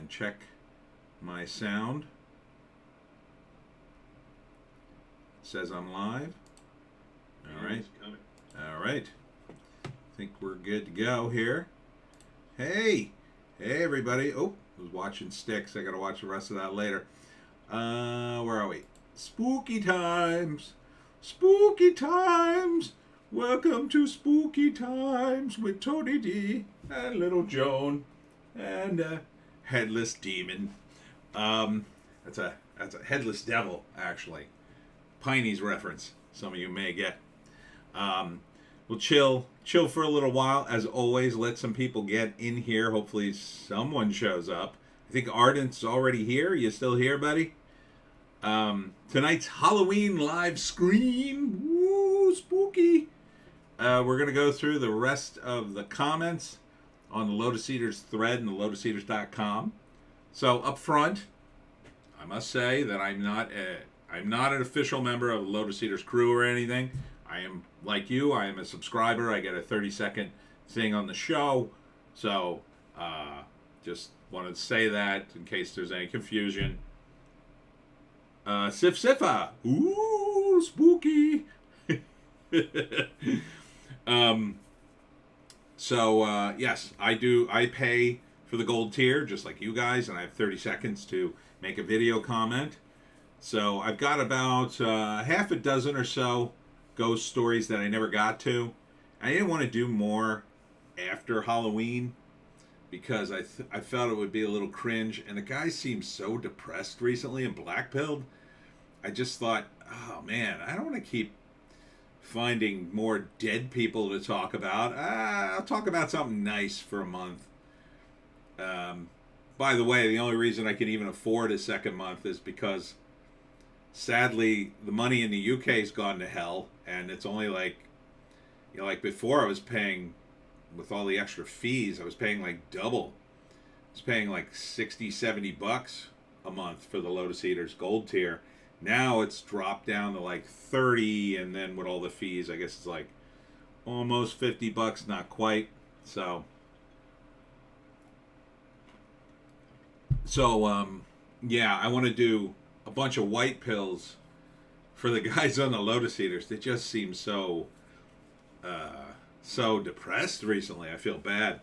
and check my sound. It says I'm live. All right. All right. I think we're good to go here. Hey everybody. Oh, I was watching Sticks. I got to watch the rest of that later. Where are we? Spooky times. Spooky times. Welcome to Spooky Times with Tony D and Little Joan and Headless Demon. That's a Headless Devil, actually. Pineys reference. Some of you may get. We'll chill for a little while. As always, let some people get in here. Hopefully someone shows up. I think Ardent's already here. You still here, buddy? Tonight's Halloween live stream. Woo, spooky. We're going to go through the rest of the comments on the Lotus Eaters thread and the LotusEaters.com. So up front, I must say that I'm not an official member of the Lotus Eaters crew or anything. I am, like you, I am a subscriber. I get a 30-second thing on the show. So just wanted to say that in case there's any confusion. Sif Sifa. Ooh, spooky. Yes, I pay for the gold tier just like you guys, and I have 30 seconds to make a video comment. So I've got about half a dozen or so ghost stories that I never got to. I didn't want to do more after Halloween because I felt it would be a little cringe, and the guy seems so depressed recently and black-pilled. I just thought, oh man, I don't want to keep finding more dead people to talk about. I'll talk about something nice for a month. By the way, the only reason I can even afford a second month is because, sadly, the money in the UK has gone to hell, and it's only like before I was paying, with all the extra fees, I was paying like double. I was paying like $60-$70 a month for the Lotus Eaters Gold tier. Now it's dropped down to like 30, and then with all the fees, I guess it's like almost $50, not quite. So yeah, I want to do a bunch of white pills for the guys on the Lotus Eaters. They just seem so depressed recently. I feel bad.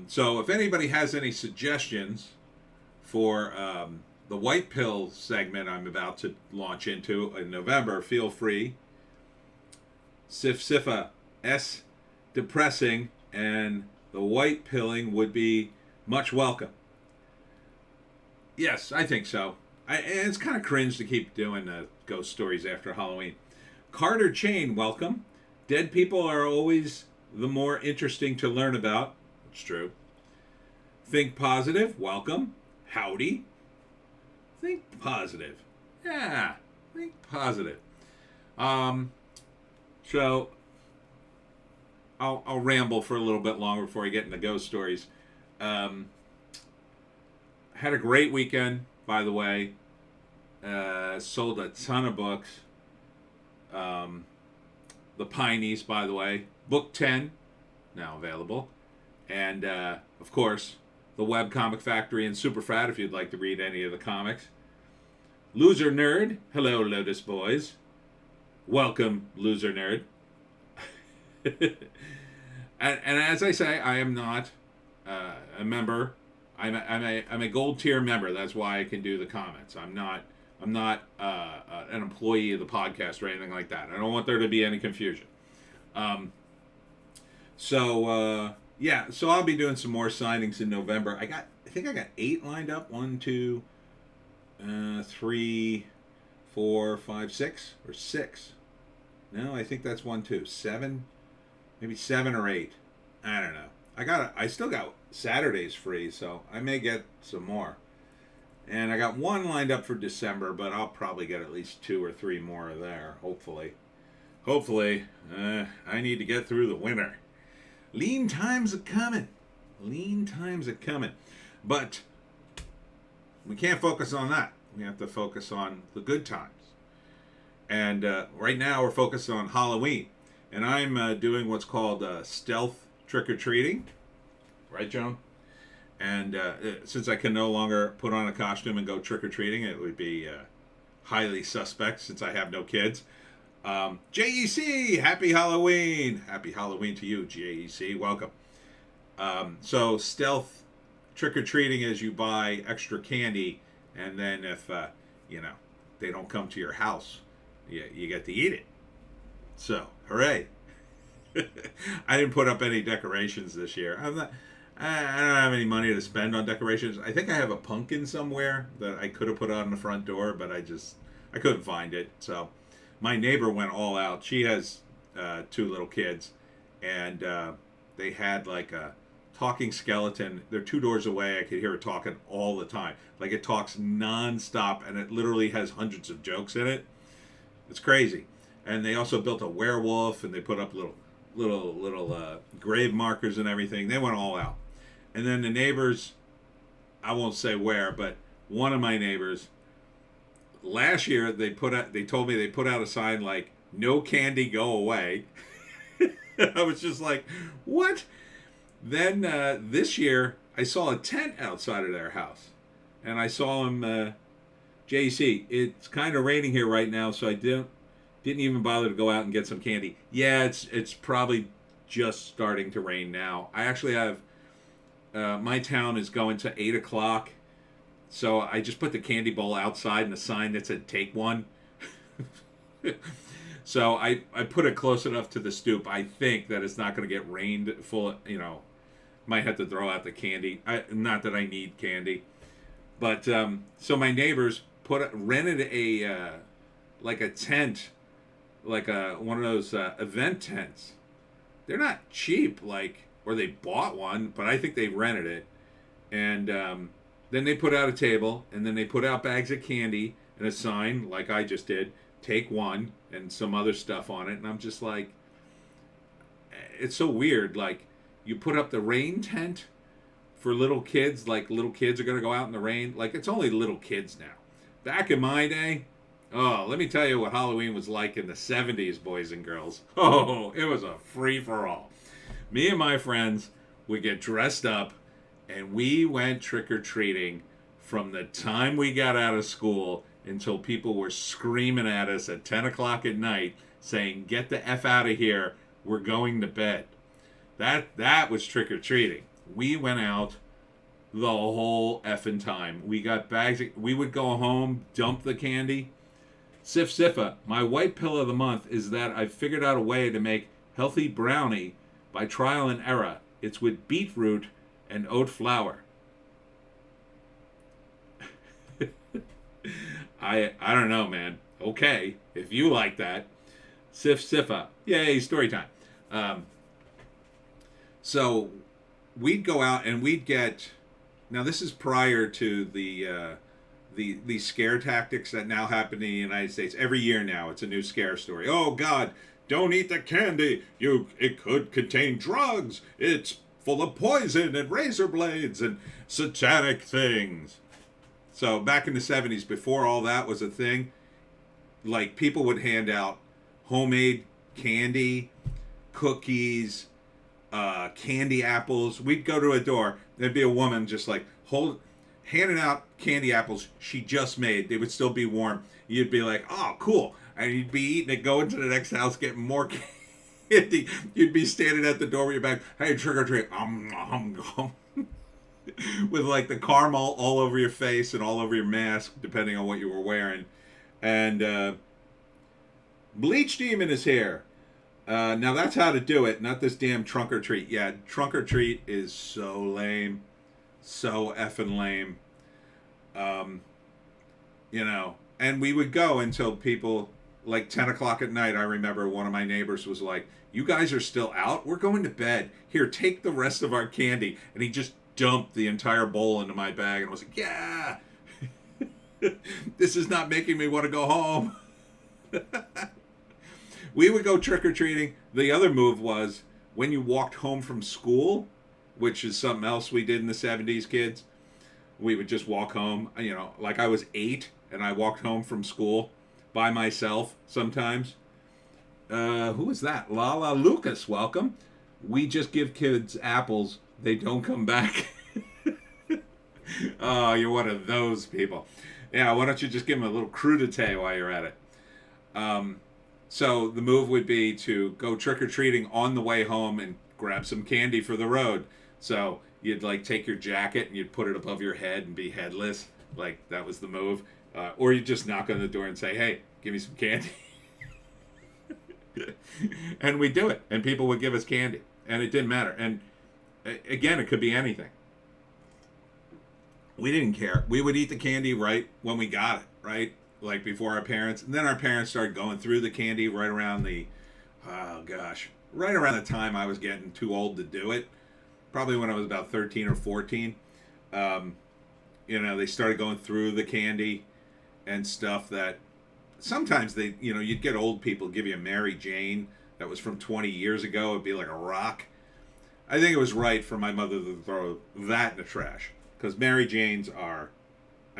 So if anybody has any suggestions for the white pill segment I'm about to launch into in November, feel free. Sif Sifa, S depressing, and the white pilling would be much welcome. Yes, I think so. And it's kind of cringe to keep doing ghost stories after Halloween. Carter Chain, welcome. Dead people are always the more interesting to learn about. It's true. Think Positive, welcome. Howdy. Think positive. Yeah, think positive. So I'll ramble for a little bit longer before I get into ghost stories. Had a great weekend, by the way. Sold a ton of books. The Pineys, by the way. Book 10, now available. And, of course, the Web Comic Factory and Superfrat, if you'd like to read any of the comics. Loser Nerd. Hello, Lotus Boys. Welcome, Loser Nerd. and as I say, I am not a member. I'm a gold tier member. That's why I can do the comments. I'm not an employee of the podcast or anything like that. I don't want there to be any confusion. Yeah, so I'll be doing some more signings in November. I think I got 8 lined up. 1, 2, 3, 4, 5, 6, or 6. No, I think that's 1, 2, 7, maybe 7 or 8. I don't know. I still got Saturdays free, so I may get some more. And I got 1 lined up for December, but I'll probably get at least 2 or 3 more there, hopefully. I need to get through the winter. Lean times are coming. But we can't focus on that. We have to focus on the good times. And right now we're focused on Halloween. And I'm doing what's called stealth trick-or-treating. Right, Joan? And since I can no longer put on a costume and go trick-or-treating, it would be highly suspect since I have no kids. JEC, happy Halloween. Happy Halloween to you, JEC. Welcome. So stealth trick-or-treating is you buy extra candy, and then if, they don't come to your house, you get to eat it. So, hooray. I didn't put up any decorations this year. I don't have any money to spend on decorations. I think I have a pumpkin somewhere that I could have put on the front door, but I couldn't find it. So my neighbor went all out. She has 2 little kids, and they had like a talking skeleton. They're 2 doors away. I could hear it talking all the time. Like it talks nonstop, and it literally has hundreds of jokes in it. It's crazy. And they also built a werewolf, and they put up little grave markers and everything. They went all out. And then the neighbors, I won't say where, but one of my neighbors, last year they told me they put out a sign like, "No candy, go away." I was just like, what? Then this year I saw a tent outside of their house, and I saw him, JC, it's kind of raining here right now, so I didn't even bother to go out and get some candy. Yeah, it's probably just starting to rain now. I actually have, my town is going to 8 o'clock, so I just put the candy bowl outside and a sign that said "Take one." So I put it close enough to the stoop. I think that it's not going to get rained full, might have to throw out the candy. Not that I need candy. But, so my neighbors rented a tent, like one of those event tents. They're not cheap, or they bought one, but I think they rented it. And then they put out a table, and then they put out bags of candy and a sign, like I just did, "Take one," and some other stuff on it. And I'm just like, it's so weird. Like, you put up the rain tent for little kids, like little kids are going to go out in the rain. Like, it's only little kids now. Back in my day, oh, let me tell you what Halloween was like in the 70s, boys and girls. Oh, it was a free-for-all. Me and my friends would get dressed up, and we went trick-or-treating from the time we got out of school until people were screaming at us at 10 o'clock at night saying, "Get the F out of here, we're going to bed." That was trick-or-treating. We went out the whole effing time. We got bags. We would go home, dump the candy. Sif Sifa, my white pill of the month is that I've figured out a way to make healthy brownie by trial and error. It's with beetroot and oat flour. I don't know, man. Okay, if you like that. Sif Sifa. Yay, story time. So we'd go out and we'd get, now this is prior to the scare tactics that now happen in the United States. Every year now, it's a new scare story. Oh God, don't eat the candy. It could contain drugs. It's full of poison and razor blades and satanic things. So back in the 70s, before all that was a thing, like people would hand out homemade candy, cookies, candy apples. We'd go to a door. There'd be a woman just like handing out candy apples she just made. They would still be warm. You'd be like, "Oh, cool." And you'd be eating it, going to the next house, getting more candy. You'd be standing at the door with your bag. "Hey, trick or treat." With like the caramel all over your face and all over your mask, depending on what you were wearing. And Bleach Demon is here. Now that's how to do it, not this damn trunk or treat. Yeah, trunk or treat is so lame. So effing lame. And we would go until people, like 10 o'clock at night, I remember one of my neighbors was like, "You guys are still out? We're going to bed. Here, take the rest of our candy." And he just dumped the entire bowl into my bag, and I was like, "Yeah, this is not making me want to go home." We would go trick-or-treating. The other move was when you walked home from school, which is something else we did in the 70s, kids. We would just walk home, like I was 8 and I walked home from school by myself sometimes. Who is that? Lala Lucas, welcome. We just give kids apples. They don't come back. Oh, you're one of those people. Yeah, why don't you just give them a little crudité while you're at it? So the move would be to go trick-or-treating on the way home and grab some candy for the road. So you'd like take your jacket and you'd put it above your head and be headless. Like that was the move. Or you just knock on the door and say, hey, give me some candy. And we do it. And people would give us candy. And it didn't matter. And again, it could be anything. We didn't care. We would eat the candy right when we got it, right? Like before our parents. And then our parents started going through the candy right around right around the time I was getting too old to do it. Probably when I was about 13 or 14. They started going through the candy and stuff that sometimes you'd get old people give you a Mary Jane that was from 20 years ago. It'd be like a rock. I think it was right for my mother to throw that in the trash. Because Mary Janes are,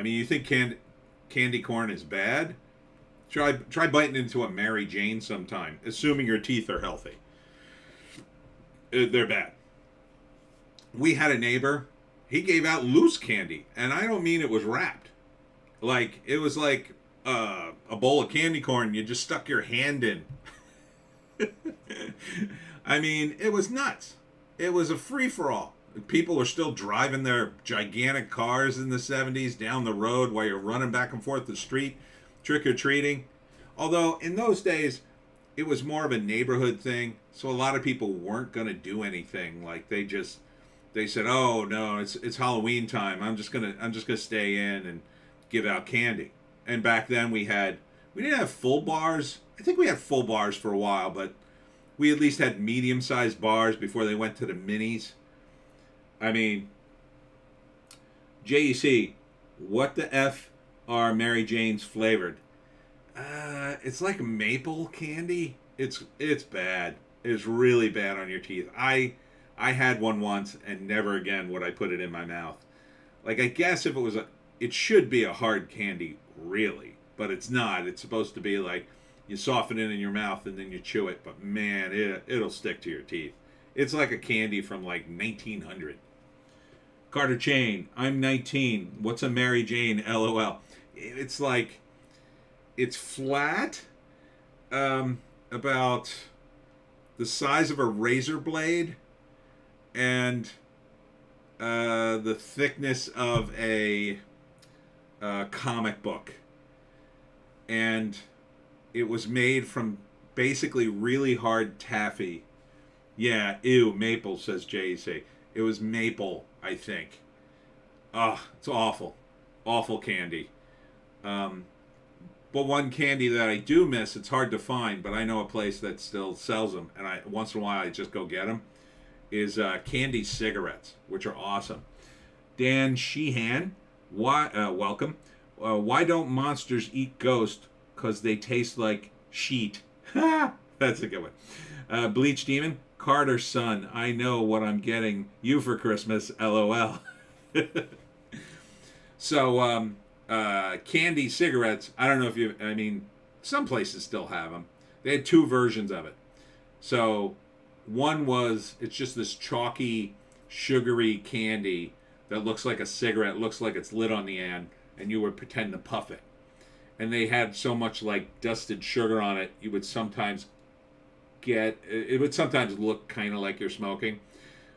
you think candy corn is bad? Try biting into a Mary Jane sometime, assuming your teeth are healthy. They're bad. We had a neighbor. He gave out loose candy, and I don't mean it was wrapped. Like it was like a bowl of candy corn. You just stuck your hand in. It was nuts. It was a free-for-all. People were still driving their gigantic cars in the 70s down the road while you're running back and forth the street, trick-or-treating. Although, in those days, it was more of a neighborhood thing, so a lot of people weren't going to do anything. Like, they said, oh, no, it's Halloween time. I'm just gonna stay in and give out candy. And back then, we didn't have full bars. I think we had full bars for a while, but we at least had medium-sized bars before they went to the minis. JEC, what the F are Mary Jane's flavored? It's like maple candy. It's bad. It's really bad on your teeth. I had one once and never again would I put it in my mouth. Like, I guess if it should be a hard candy, really, but it's not. It's supposed to be like you soften it in your mouth and then you chew it, but man, it'll stick to your teeth. It's like a candy from like 1900. Carter Chain, I'm 19. What's a Mary Jane? LOL. It's like, it's flat, about the size of a razor blade, and the thickness of a comic book. And it was made from basically really hard taffy. Yeah, ew, maple, says JC. It was maple, I think. It's awful. Awful candy. But one candy that I do miss, it's hard to find, but I know a place that still sells them, and once in a while I just go get them, is candy cigarettes, which are awesome. Dan Sheehan, welcome. Why don't monsters eat ghosts? Because they taste like sheet. That's a good one. Bleach Demon, Carter's son, I know what I'm getting you for Christmas, LOL. So, candy cigarettes, I don't know if some places still have them. They had two versions of it. So, one was, it's just this chalky, sugary candy that looks like a cigarette, looks like it's lit on the end, and you would pretend to puff it. And they had so much like dusted sugar on it, you would sometimes it would sometimes look kind of like you're smoking.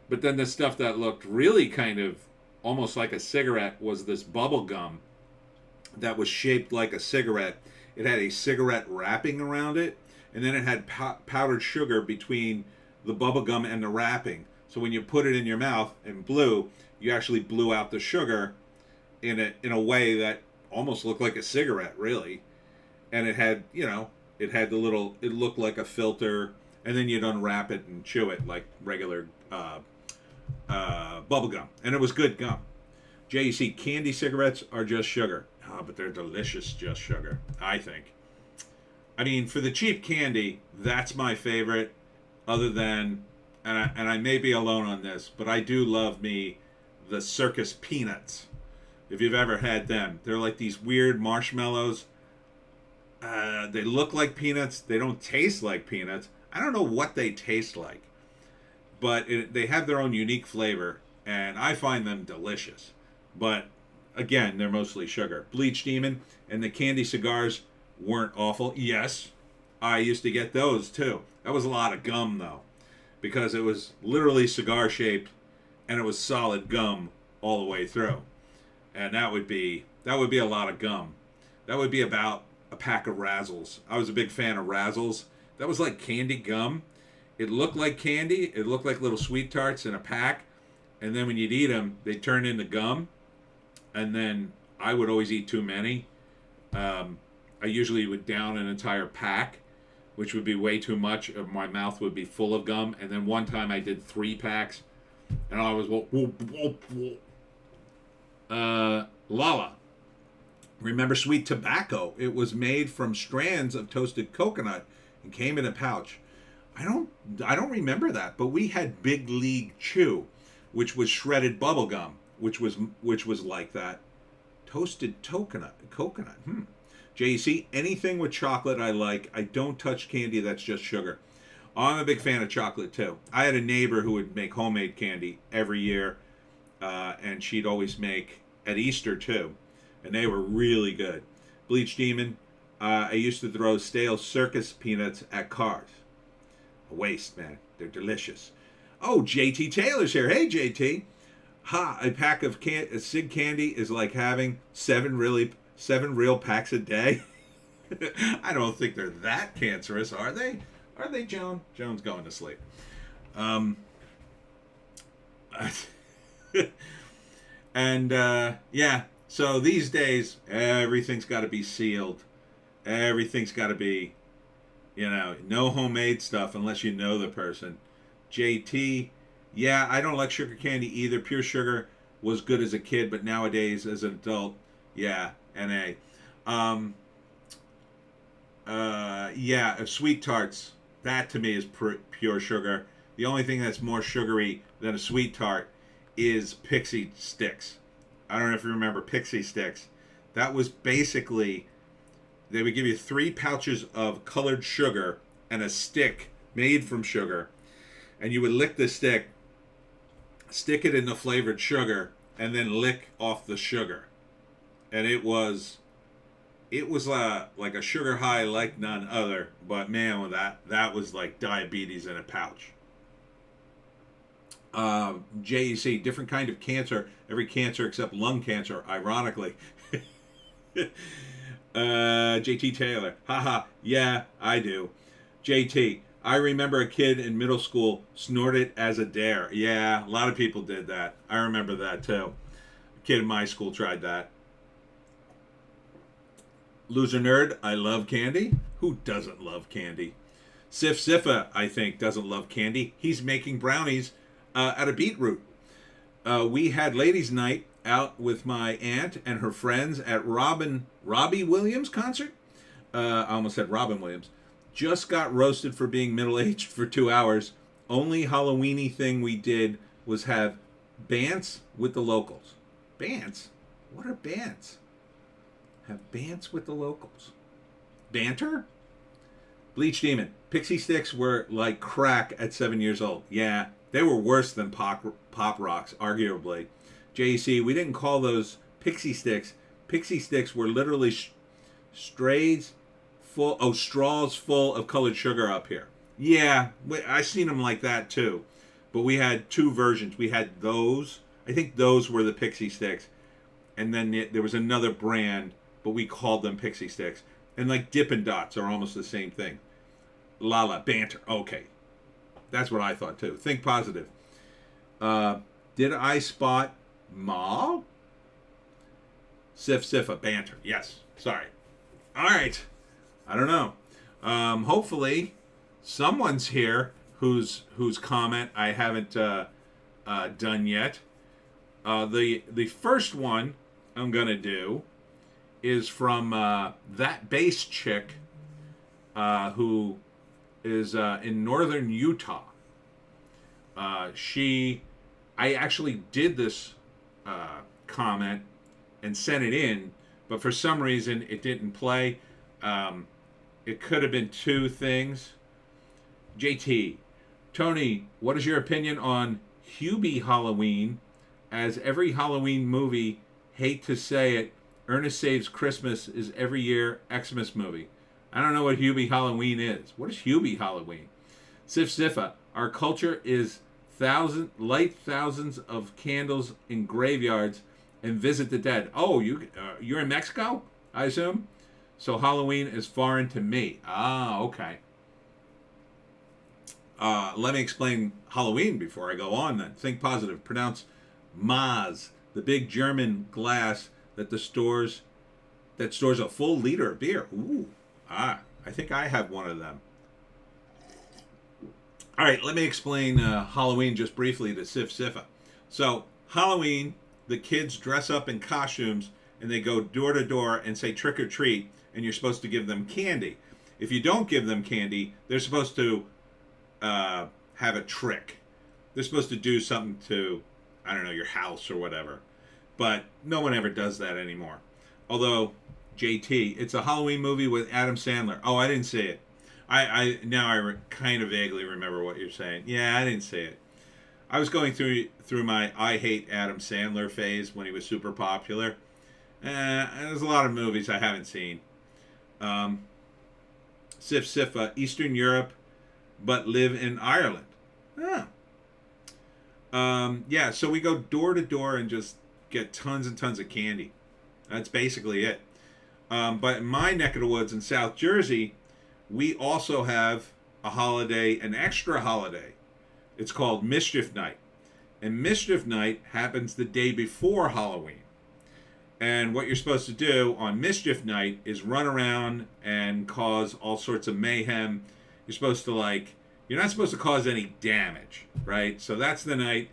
But then the stuff that looked really kind of almost like a cigarette was this bubble gum that was shaped like a cigarette. It had a cigarette wrapping around it, and then it had powdered sugar between the bubble gum and the wrapping. So when you put it in your mouth and blew, you actually blew out the sugar in a way that almost looked like a cigarette, really. And it had, it looked like a filter, and then you'd unwrap it and chew it like regular bubble gum. And it was good gum. JEC, candy cigarettes are just sugar. But they're delicious just sugar, I think. For the cheap candy, that's my favorite, other than, and I may be alone on this, but I do love me the circus peanuts. If you've ever had them, they're like these weird marshmallows. They look like peanuts. They don't taste like peanuts. I don't know what they taste like, but they have their own unique flavor, and I find them delicious. But again, they're mostly sugar. Bleach Demon and the candy cigars weren't awful. Yes, I used to get those too. That was a lot of gum though, because it was literally cigar shaped and it was solid gum all the way through. And that would be a lot of gum. That would be about a pack of Razzles. I was a big fan of Razzles. That was like candy gum. It looked like candy. It looked like little sweet tarts in a pack. And then when you'd eat them, they turned into gum. And then I would always eat too many. I usually would down an entire pack, which would be way too much. My mouth would be full of gum. And then one time I did 3 packs. And I was, Lala. Remember sweet tobacco? It was made from strands of toasted coconut and came in a pouch. I don't remember that, but we had Big League Chew, which was shredded bubble gum, which was like that. Toasted coconut. JC, anything with chocolate I like. I don't touch candy that's just sugar. I'm a big fan of chocolate too. I had a neighbor who would make homemade candy every year, and she'd always make at Easter too, and they were really good. Bleach Demon, I used to throw stale circus peanuts at cars. A waste, man. They're delicious. Oh, JT Taylor's here. Hey, JT. Ha! A pack of Sig candy is like having 7 real packs a day. I don't think they're that cancerous, are they? Are they, Joan? Joan's going to sleep. And yeah. So these days, everything's got to be sealed. Everything's got to be, no homemade stuff unless you know the person. JT, yeah, I don't like sugar candy either. Pure sugar was good as a kid, but nowadays as an adult, yeah, NA. Yeah, sweet tarts, that to me is pure sugar. The only thing that's more sugary than a sweet tart is Pixie Sticks. I don't know if you remember Pixie Sticks. That was basically, they would give you 3 pouches of colored sugar and a stick made from sugar. And you would lick the stick, stick it in the flavored sugar, and then lick off the sugar. And it was like a sugar high like none other. But man, that was like diabetes in a pouch. JEC, different kind of cancer. Every cancer except lung cancer, ironically. JT Taylor, haha, yeah, I do. JT, I remember a kid in middle school snorted as a dare. Yeah, a lot of people did that. I remember that too. A kid in my school tried that. Loser Nerd, I love candy. Who doesn't love candy? Sif Sifa, I think, doesn't love candy. He's making brownies out of beetroot. We had ladies' night out with my aunt and her friends at Robbie Williams concert. I almost said Robin Williams. Just got roasted for being middle-aged for 2 hours. Only Halloweeny thing we did was have bants with the locals. Bants? What are bants? Have bants with the locals. Banter? Bleach Demon. Pixie Sticks were like crack at 7 years old. Yeah, they were worse than Pop Rocks, arguably. JC, we didn't call those Pixie Sticks. Pixie Sticks were literally straws full of colored sugar up here. Yeah, I seen them like that too. But we had 2 versions. We had those. I think those were the Pixie Sticks. And then there was another brand, but we called them Pixie Sticks. And like Dippin' Dots are almost the same thing. Lala, banter. Okay. That's what I thought too. Think positive. Did I spot Ma? Sifa, banter. Yes. Sorry. All right. I don't know. Hopefully, someone's here whose comment I haven't done yet. The first one I'm gonna do is from that bass chick who is in northern Utah. I actually did this comment and sent it in, but for some reason it didn't play. It could have been 2 things. JT, Tony, what is your opinion on Hubie Halloween? As every Halloween movie hate to say it, Ernest Saves Christmas is every year Xmas movie. I don't know what Hubie Halloween is. What is Hubie Halloween? Sif Sifa, our culture is light thousands of candles in graveyards and visit the dead. Oh, you're in Mexico, I assume? So Halloween is foreign to me. Ah, okay. Let me explain Halloween before I go on then. Think positive. Pronounce Maß, the big German glass that stores a full liter of beer. Ooh. I think I have one of them. All right, let me explain Halloween just briefly to Sif Sifa. So, Halloween, the kids dress up in costumes and they go door to door and say trick or treat, and you're supposed to give them candy. If you don't give them candy, they're supposed to have a trick. They're supposed to do something to, I don't know, your house or whatever. But no one ever does that anymore. Although, JT, it's a Halloween movie with Adam Sandler. Oh, I didn't see it. I kind of vaguely remember what you're saying. Yeah, I didn't see it. I was going through my I hate Adam Sandler phase when he was super popular. There's a lot of movies I haven't seen. Sif Sifa, Eastern Europe, but live in Ireland. Yeah, so we go door to door and just get tons and tons of candy. That's basically it. But in my neck of the woods in South Jersey, we also have a holiday, an extra holiday. It's called Mischief Night. And Mischief Night happens the day before Halloween. And what you're supposed to do on Mischief Night is run around and cause all sorts of mayhem. You're not supposed to cause any damage, right? So that's the night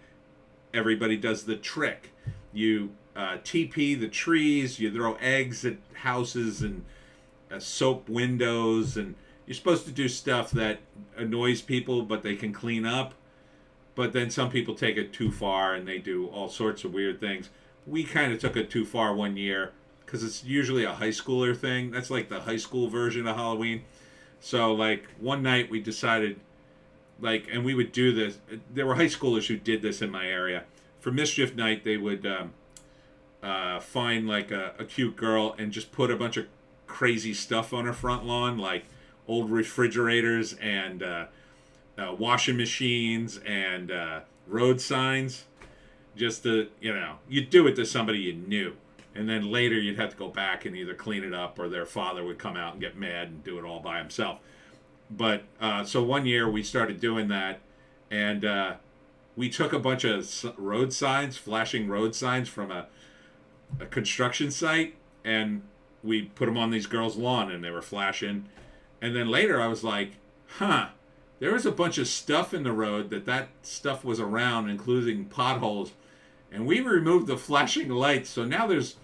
everybody does the trick. You TP the trees, you throw eggs at houses and soap windows, and you're supposed to do stuff that annoys people, but they can clean up. But then some people take it too far and they do all sorts of weird things. We kind of took it too far one year because it's usually a high schooler thing. That's like the high school version of Halloween. So like one night we decided, and we would do this. There were high schoolers who did this in my area. For Mischief Night, they would find like a cute girl and just put a bunch of crazy stuff on her front lawn, like old refrigerators and washing machines and road signs. Just to, you'd do it to somebody you knew. And then later you'd have to go back and either clean it up or their father would come out and get mad and do it all by himself. But so one year we started doing that, and we took a bunch of road signs, flashing road signs from a construction site, and we put them on these girls' lawn, and they were flashing. And then later I was like, there was a bunch of stuff in the road that stuff was around, including potholes. And we removed the flashing lights, so now there's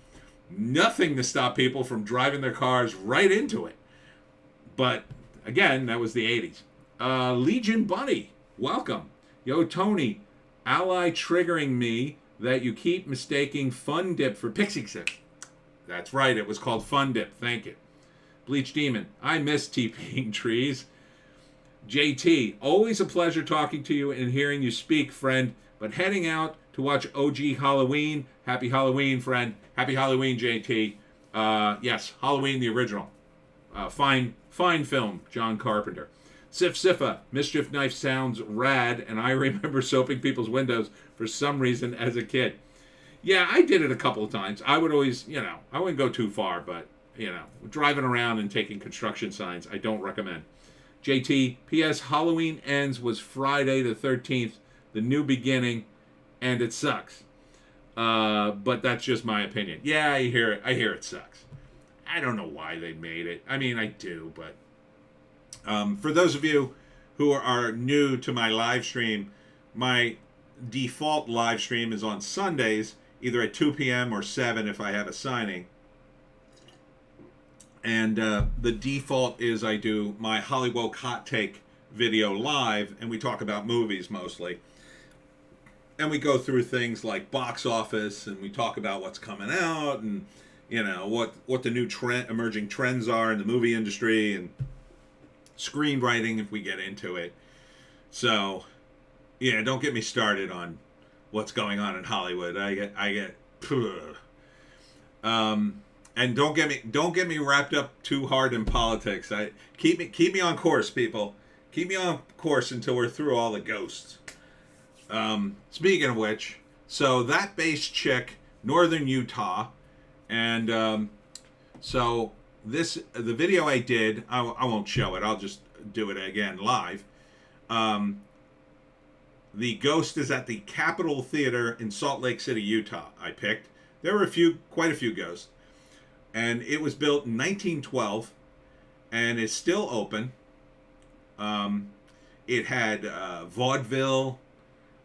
nothing to stop people from driving their cars right into it. But again, that was the 80s. Legion Bunny, welcome. Yo, Tony, ally triggering me that you keep mistaking Fun Dip for Pixie Stick. That's right, it was called Fun Dip. Thank you. Bleach Demon, I miss TPing trees. JT, always a pleasure talking to you and hearing you speak, friend. But heading out to watch OG Halloween. Happy Halloween, friend. Happy Halloween, JT. Yes, Halloween the original. Fine film, John Carpenter. Sif Sifa, Mischief Knife sounds rad, and I remember soaping people's windows for some reason as a kid. Yeah, I did it a couple of times. I would always, I wouldn't go too far, but, driving around and taking construction signs, I don't recommend. JT, P.S. Halloween Ends was Friday the 13th, the new beginning, and it sucks. But that's just my opinion. Yeah, I hear it sucks. I don't know why they made it. I mean, I do, but for those of you who are new to my live stream, my default live stream is on Sundays, either at 2 p.m. or 7 if I have a signing. And the default is I do my Hollywoke hot take video live, and we talk about movies mostly. And we go through things like box office, and we talk about what's coming out, and what the new emerging trends are in the movie industry, and screenwriting if we get into it. So, don't get me started on what's going on in Hollywood. I get And don't get me wrapped up too hard in politics. Keep me on course, people. Keep me on course until we're through all the ghosts. Speaking of which, so that bass chick, Northern Utah, and so the video I did, I won't show it. I'll just do it again live. The ghost is at the Capitol Theater in Salt Lake City, Utah. I picked. There were quite a few ghosts. And it was built in 1912 and is still open. It had vaudeville.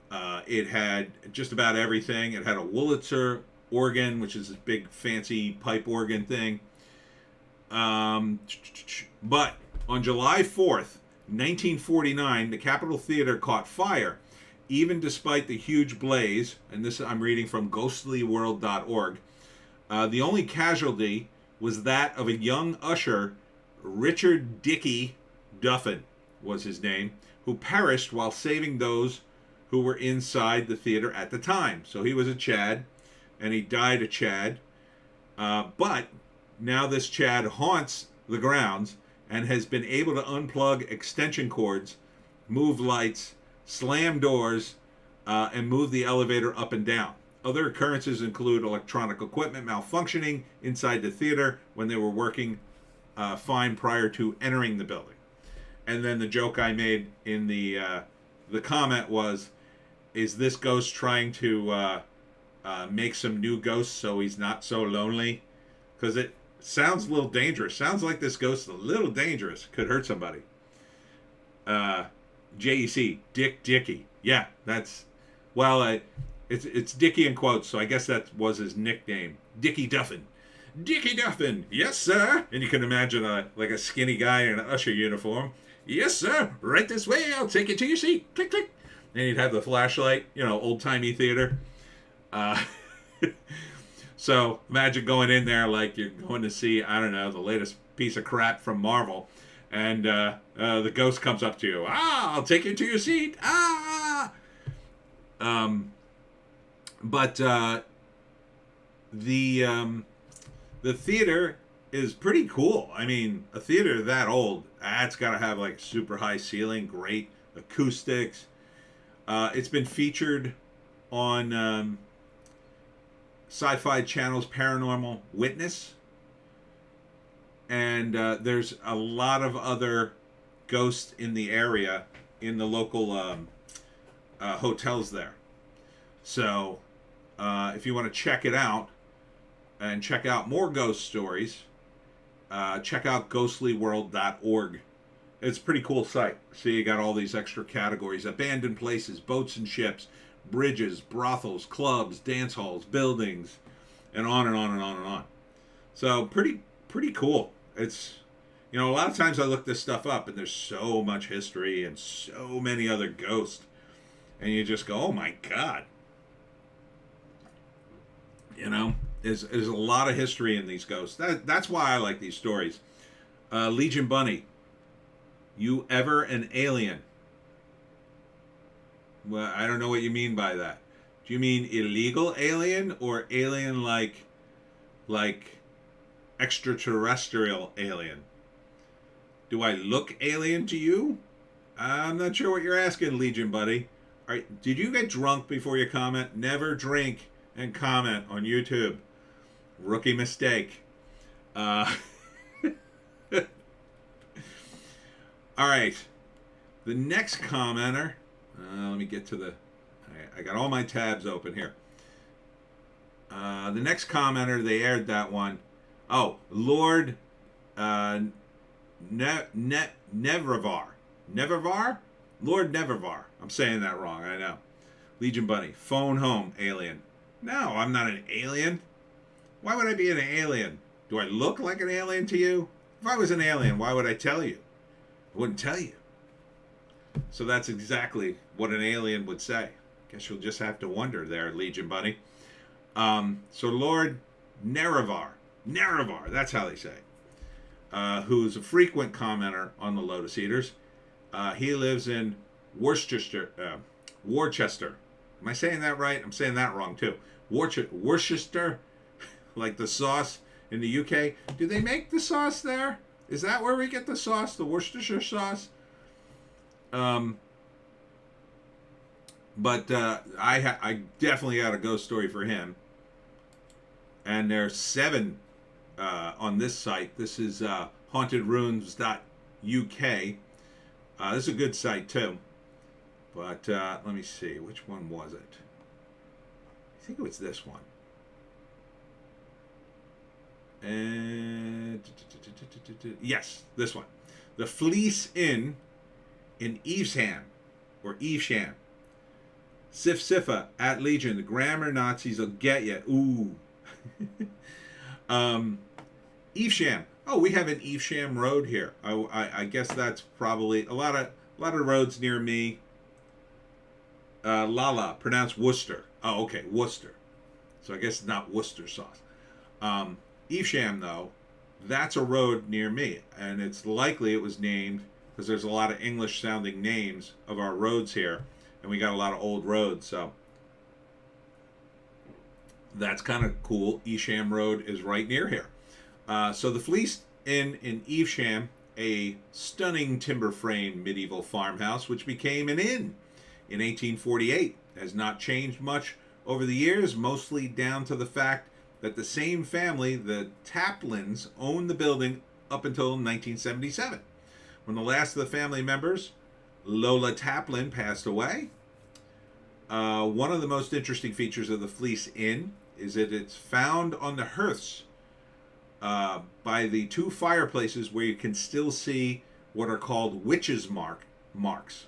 It had just about everything. It had a Wurlitzer organ, which is this big fancy pipe organ thing. But on July 4th, 1949, the Capitol Theater caught fire, even despite the huge blaze. And this I'm reading from ghostlyworld.org. The only casualty was that of a young usher, Richard Dickey Duffin was his name, who perished while saving those who were inside the theater at the time. So he was a Chad, and he died a Chad. But now this Chad haunts the grounds and has been able to unplug extension cords, move lights, slam doors, and move the elevator up and down. Other occurrences include electronic equipment malfunctioning inside the theater when they were working fine prior to entering the building. And then the joke I made in the comment was, is this ghost trying to make some new ghosts so he's not so lonely? Because it sounds a little dangerous. Sounds like this ghost is a little dangerous. Could hurt somebody. JEC, Dick Dickey. Yeah, that's, well, it's Dickey in quotes, so I guess that was his nickname. Dickey Duffin. Dickey Duffin, yes, sir. And you can imagine like a skinny guy in an usher uniform. Yes, sir. Right this way. I'll take you to your seat. Click, click. And he'd have the flashlight, old-timey theater. So imagine going in there like you're going to see, I don't know, the latest piece of crap from Marvel. And the ghost comes up to you. I'll take you to your seat. But the theater is pretty cool. I mean, a theater that old, it's got to have like super high ceiling, great acoustics. It's been featured on Sci-Fi Channel's Paranormal Witness. And there's a lot of other ghosts in the area, in the local hotels there. So if you want to check it out and check out more ghost stories, check out ghostlyworld.org. It's a pretty cool site. See, you got all these extra categories: abandoned places, boats and ships, bridges, brothels, clubs, dance halls, buildings, and on and on and on and on. So pretty cool. It's, a lot of times I look this stuff up and there's so much history and so many other ghosts, and you just go, oh my God. There's a lot of history in these ghosts. That's why I like these stories. Legion Bunny, you ever an alien? Well, I don't know what you mean by that. Do you mean illegal alien or alien like extraterrestrial alien? Do I look alien to you? I'm not sure what you're asking, Legion Buddy. All right, did you get drunk before you comment? Never drink and comment on YouTube. Rookie mistake. All right. The next commenter. Let me get to the... I got all my tabs open here. The next commenter, they aired that one. Oh, Lord Nevervar. Nevervar? Lord Nevervar. I'm saying that wrong, I know. Legion Bunny. Phone home, alien. No, I'm not an alien. Why would I be an alien? Do I look like an alien to you? If I was an alien, why would I tell you? I wouldn't tell you. So that's exactly what an alien would say. Guess you'll just have to wonder there, Legion Bunny. So Lord Nerevar, that's how they say it, who's a frequent commenter on the Lotus Eaters. He lives in Worcester. Am I saying that right? I'm saying that wrong too. Worcester. like the sauce in the UK. Do they make the sauce there? Is that where we get the sauce, the Worcestershire sauce? But I definitely got a ghost story for him. And there's 7 on this site. This is hauntedruins.uk. This is a good site too. But let me see, which one was it? I think it was this one. And yes, this one. The Fleece Inn in Evesham, or Evesham. Sif Sifa at Legion. The grammar Nazis will get you. Ooh. Evesham. Oh, we have an Evesham road here. I guess that's probably a lot of roads near me. Lala, pronounced Worcester. Oh, okay, Worcester. So I guess it's not Worcester sauce. Evesham, though, that's a road near me, and it's likely it was named because there's a lot of English-sounding names of our roads here, and we got a lot of old roads, so that's kind of cool. Evesham Road is right near here. So the Fleece Inn in Evesham, a stunning timber frame medieval farmhouse, which became an inn in 1848, has not changed much over the years, mostly down to the fact that the same family, the Taplins, owned the building up until 1977. When the last of the family members, Lola Taplin, passed away. One of the most interesting features of the Fleece Inn is that it's found on the hearths by the 2 fireplaces where you can still see what are called witches' marks.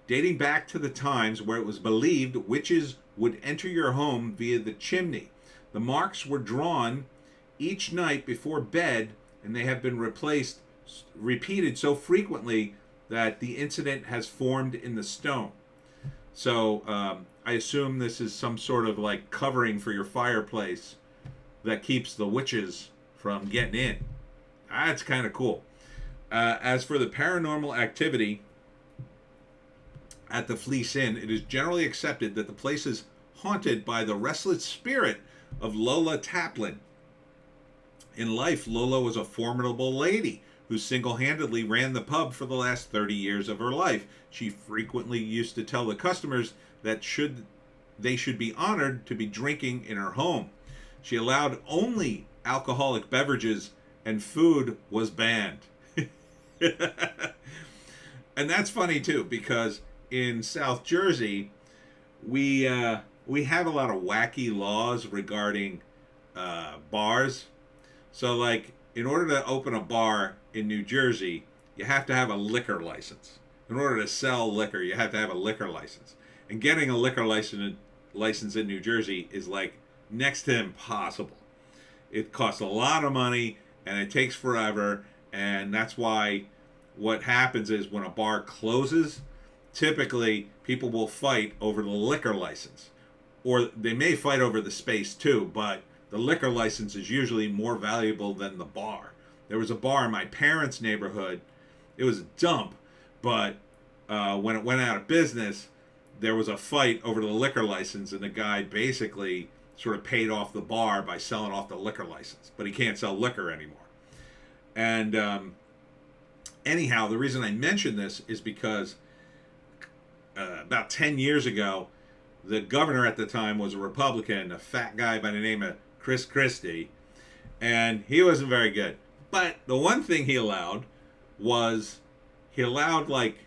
Dating back to the times where it was believed witches would enter your home via the chimney. The marks were drawn each night before bed, and they have been repeated so frequently that the incident has formed in the stone. So I assume this is some sort of like covering for your fireplace that keeps the witches from getting in. That's kind of cool. As for the paranormal activity at the Fleece Inn, it is generally accepted that the place is haunted by the restless spirit of Lola Taplin. In life, Lola was a formidable lady who single-handedly ran the pub for the last 30 years of her life. She frequently used to tell the customers that they should be honored to be drinking in her home. She allowed only alcoholic beverages, and food was banned. And that's funny too, because in South Jersey, we have a lot of wacky laws regarding bars. So, like, in order to open a bar in New Jersey, you have to have a liquor license. In order to sell liquor, you have to have a liquor license. And getting a liquor license in New Jersey is like next to impossible. It costs a lot of money and it takes forever. And that's why what happens is when a bar closes, typically people will fight over the liquor license. Or they may fight over the space too, but the liquor license is usually more valuable than the bar. There was a bar in my parents' neighborhood. It was a dump, but when it went out of business, there was a fight over the liquor license, and the guy basically sort of paid off the bar by selling off the liquor license, but he can't sell liquor anymore. And anyhow, the reason I mention this is because about 10 years ago, the governor at the time was a Republican, a fat guy by the name of Chris Christie, and he wasn't very good. But the one thing he allowed was like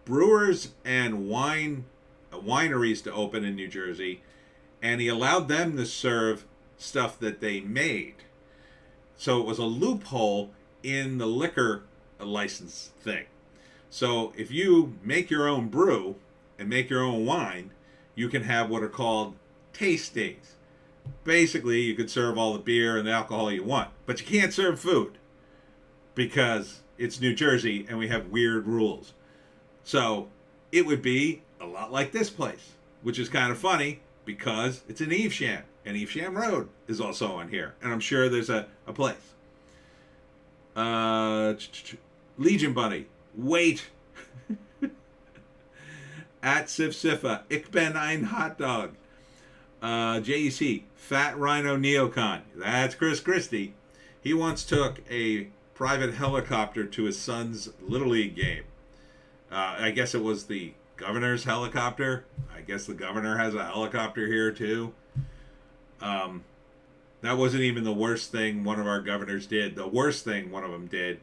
brewers and wineries to open in New Jersey, and he allowed them to serve stuff that they made. So it was a loophole in the liquor license thing. So if you make your own brew and make your own wine, you can have what are called tastings. Basically, you could serve all the beer and the alcohol you want, but you can't serve food because it's New Jersey and we have weird rules. So it would be a lot like this place, which is kind of funny because it's in Evesham, and Evesham Road is also on here, and I'm sure there's a place. Legion Bunny, wait. At Sif Sifa, ich bin ein hot dog. JEC, Fat Rhino Neocon. That's Chris Christie. He once took a private helicopter to his son's Little League game. I guess it was the governor's helicopter. I guess the governor has a helicopter here too. That wasn't even the worst thing one of our governors did. The worst thing one of them did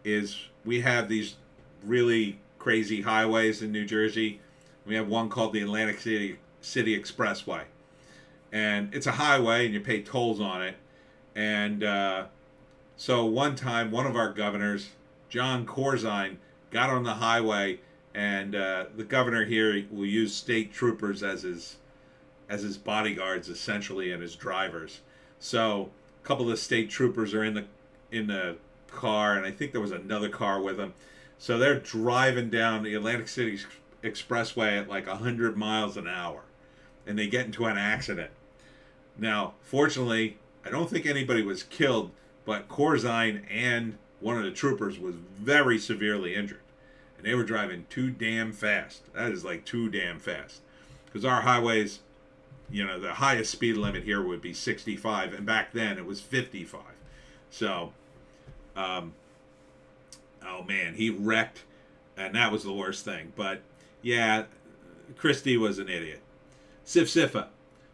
is we have these really crazy highways in New Jersey. We have one called the Atlantic City Expressway. And it's a highway and you pay tolls on it. And so one time, one of our governors, John Corzine, got on the highway, and the governor here will use state troopers as his bodyguards, essentially, and his drivers. So a couple of the state troopers are in the car, and I think there was another car with them. So they're driving down the Atlantic City Expressway at like 100 miles an hour, and they get into an accident. Now, fortunately, I don't think anybody was killed, but Corzine and one of the troopers was very severely injured. And they were driving too damn fast. That is like too damn fast. Because our highways, the highest speed limit here would be 65, and back then it was 55. So, oh man, he wrecked, and that was the worst thing. But yeah, Christie was an idiot. Sif Sifa,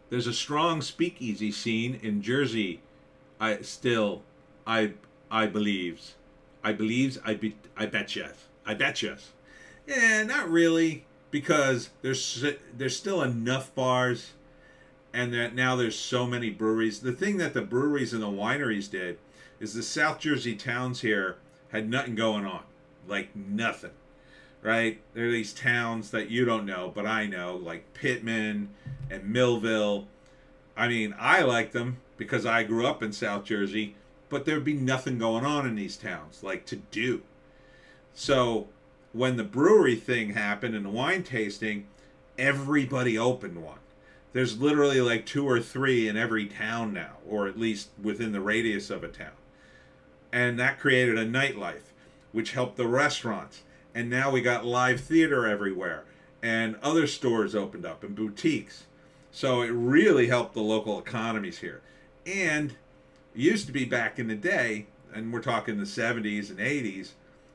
there's a strong speakeasy scene in Jersey. I believes. I bet yes. Yeah, not really, because there's still enough bars, and that now there's so many breweries. The thing that the breweries and the wineries did is the South Jersey towns here had nothing going on, like nothing, right? There are these towns that you don't know, but I know, like Pittman and Millville. I mean, I like them because I grew up in South Jersey, but there'd be nothing going on in these towns, like to do. So when the brewery thing happened and the wine tasting, everybody opened one. There's literally like 2 or 3 in every town now, or at least within the radius of a town. And that created a nightlife, which helped the restaurants. And now we got live theater everywhere. And other stores opened up and boutiques. So it really helped the local economies here. And it used to be back in the day, and we're talking the 70s and 80s,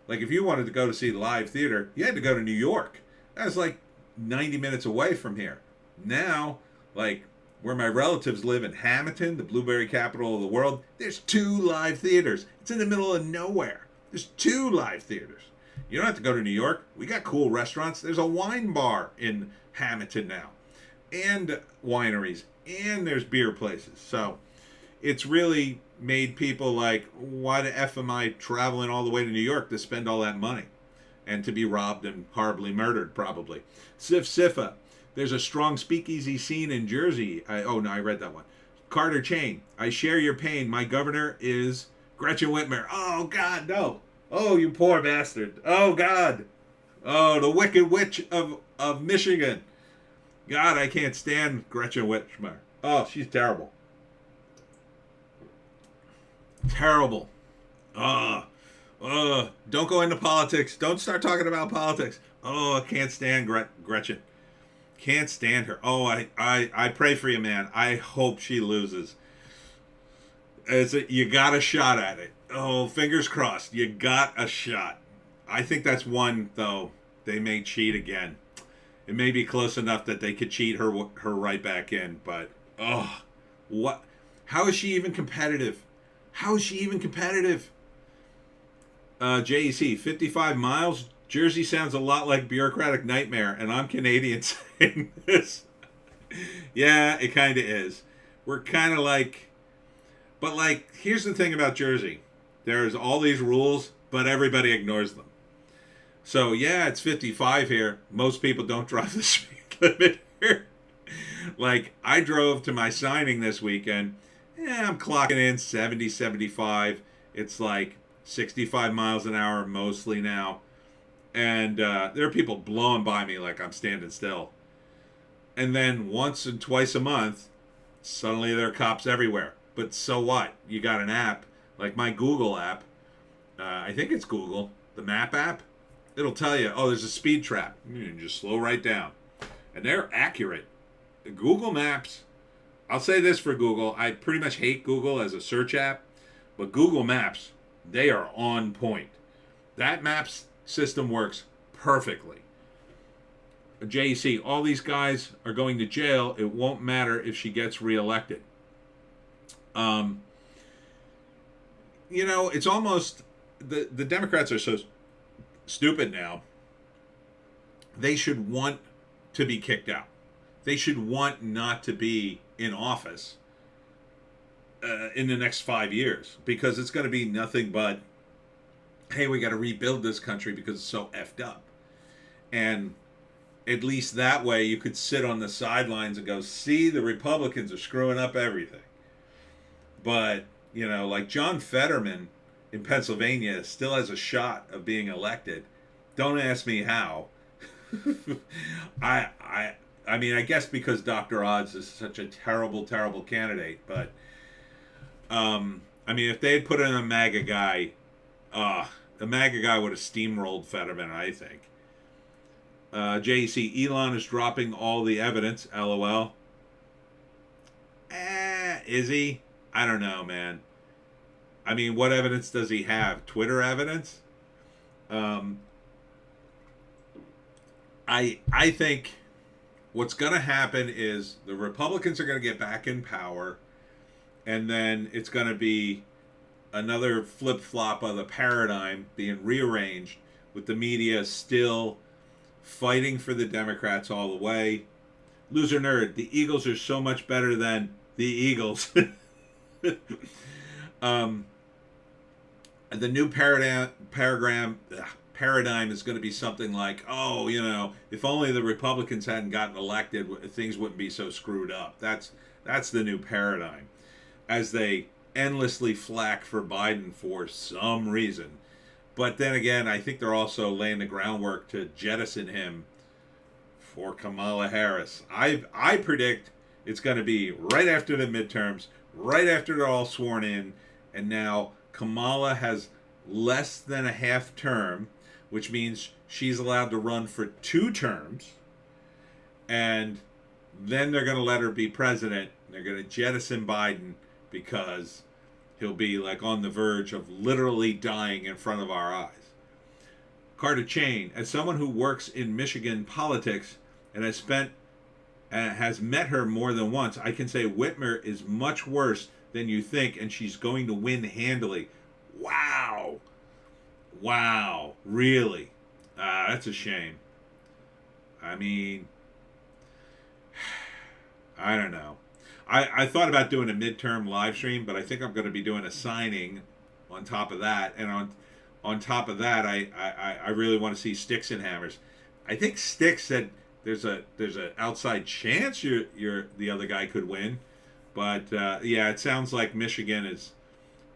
like if you wanted to go to see live theater, you had to go to New York. That was like 90 minutes away from here. Now, like where my relatives live in Hamilton, the blueberry capital of the world, there's 2 live theaters. It's in the middle of nowhere. There's 2 live theaters. You don't have to go to New York. We got cool restaurants. There's a wine bar in Hamilton now, and wineries, and there's beer places. So it's really made people like, why the F am I traveling all the way to New York to spend all that money and to be robbed and horribly murdered, probably. Sif Sifa, there's a strong speakeasy scene in Jersey. I read that one. Carter Chain, I share your pain. My governor is Gretchen Whitmer. Oh, God, no. Oh, you poor bastard. Oh, God. Oh, the wicked witch of Michigan. God, I can't stand Gretchen Whitmer. Oh, she's terrible. Terrible. Don't go into politics. Don't start talking about politics. Oh, I can't stand Gretchen. Can't stand her. Oh, I pray for you, man. I hope she loses. You got a shot at it. Oh, fingers crossed. You got a shot. I think that's one, though. They may cheat again. It may be close enough that they could cheat her right back in. But, what? How is she even competitive? How is she even competitive? JEC, 55 miles. Jersey sounds a lot like bureaucratic nightmare, and I'm Canadian saying this. Yeah, it kind of is. We're kind of like... But, like, here's the thing about Jersey. There's all these rules, but everybody ignores them. So, yeah, it's 55 here. Most people don't drive the speed limit here. Like, I drove to my signing this weekend. Yeah, I'm clocking in 70, 75. It's like 65 miles an hour mostly now. And there are people blowing by me like I'm standing still. And then once and twice a month, suddenly there are cops everywhere. But so what? You got an app, like my Google app. I think it's Google, the map app. It'll tell you, oh, there's a speed trap. You can just slow right down. And they're accurate. Google Maps I'll say this for Google. I pretty much hate Google as a search app, but Google Maps, they are on point. That maps system works perfectly. JEC, all these guys are going to jail. It won't matter if she gets reelected. It's almost the Democrats are so stupid now. They should want to be kicked out. They should want not to be in office in the next 5 years, because it's going to be nothing but, hey, we got to rebuild this country because it's so effed up. And at least that way you could sit on the sidelines and go, see, the Republicans are screwing up everything. But, like John Fetterman in Pennsylvania still has a shot of being elected. Don't ask me how. I mean, I guess because Dr. Oz is such a terrible, terrible candidate. But, I mean, if they had put in a MAGA guy, the MAGA guy would have steamrolled Fetterman, I think. JEC, Elon is dropping all the evidence, LOL. Is he? I don't know, man. I mean, what evidence does he have? Twitter evidence? I think what's going to happen is the Republicans are going to get back in power, and then it's going to be another flip-flop of the paradigm being rearranged, with the media still fighting for the Democrats all the way. Loser nerd, the Eagles are so much better than the Eagles. The new paradigm is going to be something like, if only the Republicans hadn't gotten elected, things wouldn't be so screwed up. That's the new paradigm, as they endlessly flack for Biden for some reason. But then again, I think they're also laying the groundwork to jettison him for Kamala Harris. I predict it's going to be right after the midterms, right after they're all sworn in, and now Kamala has less than a half term, which means she's allowed to run for 2 terms, and then they're going to let her be president. They're going to jettison Biden because he'll be like on the verge of literally dying in front of our eyes. Carter Chain, as someone who works in Michigan politics and has met her more than once, I can say Whitmer is much worse than you think, and she's going to win handily. Wow, really? That's a shame. I mean, I don't know. I thought about doing a midterm live stream, but I think I'm going to be doing a signing on top of that, and on top of that, I really want to see Sticks and Hammers. I think Sticks said there's an outside chance the other guy could win, but yeah, it sounds like Michigan is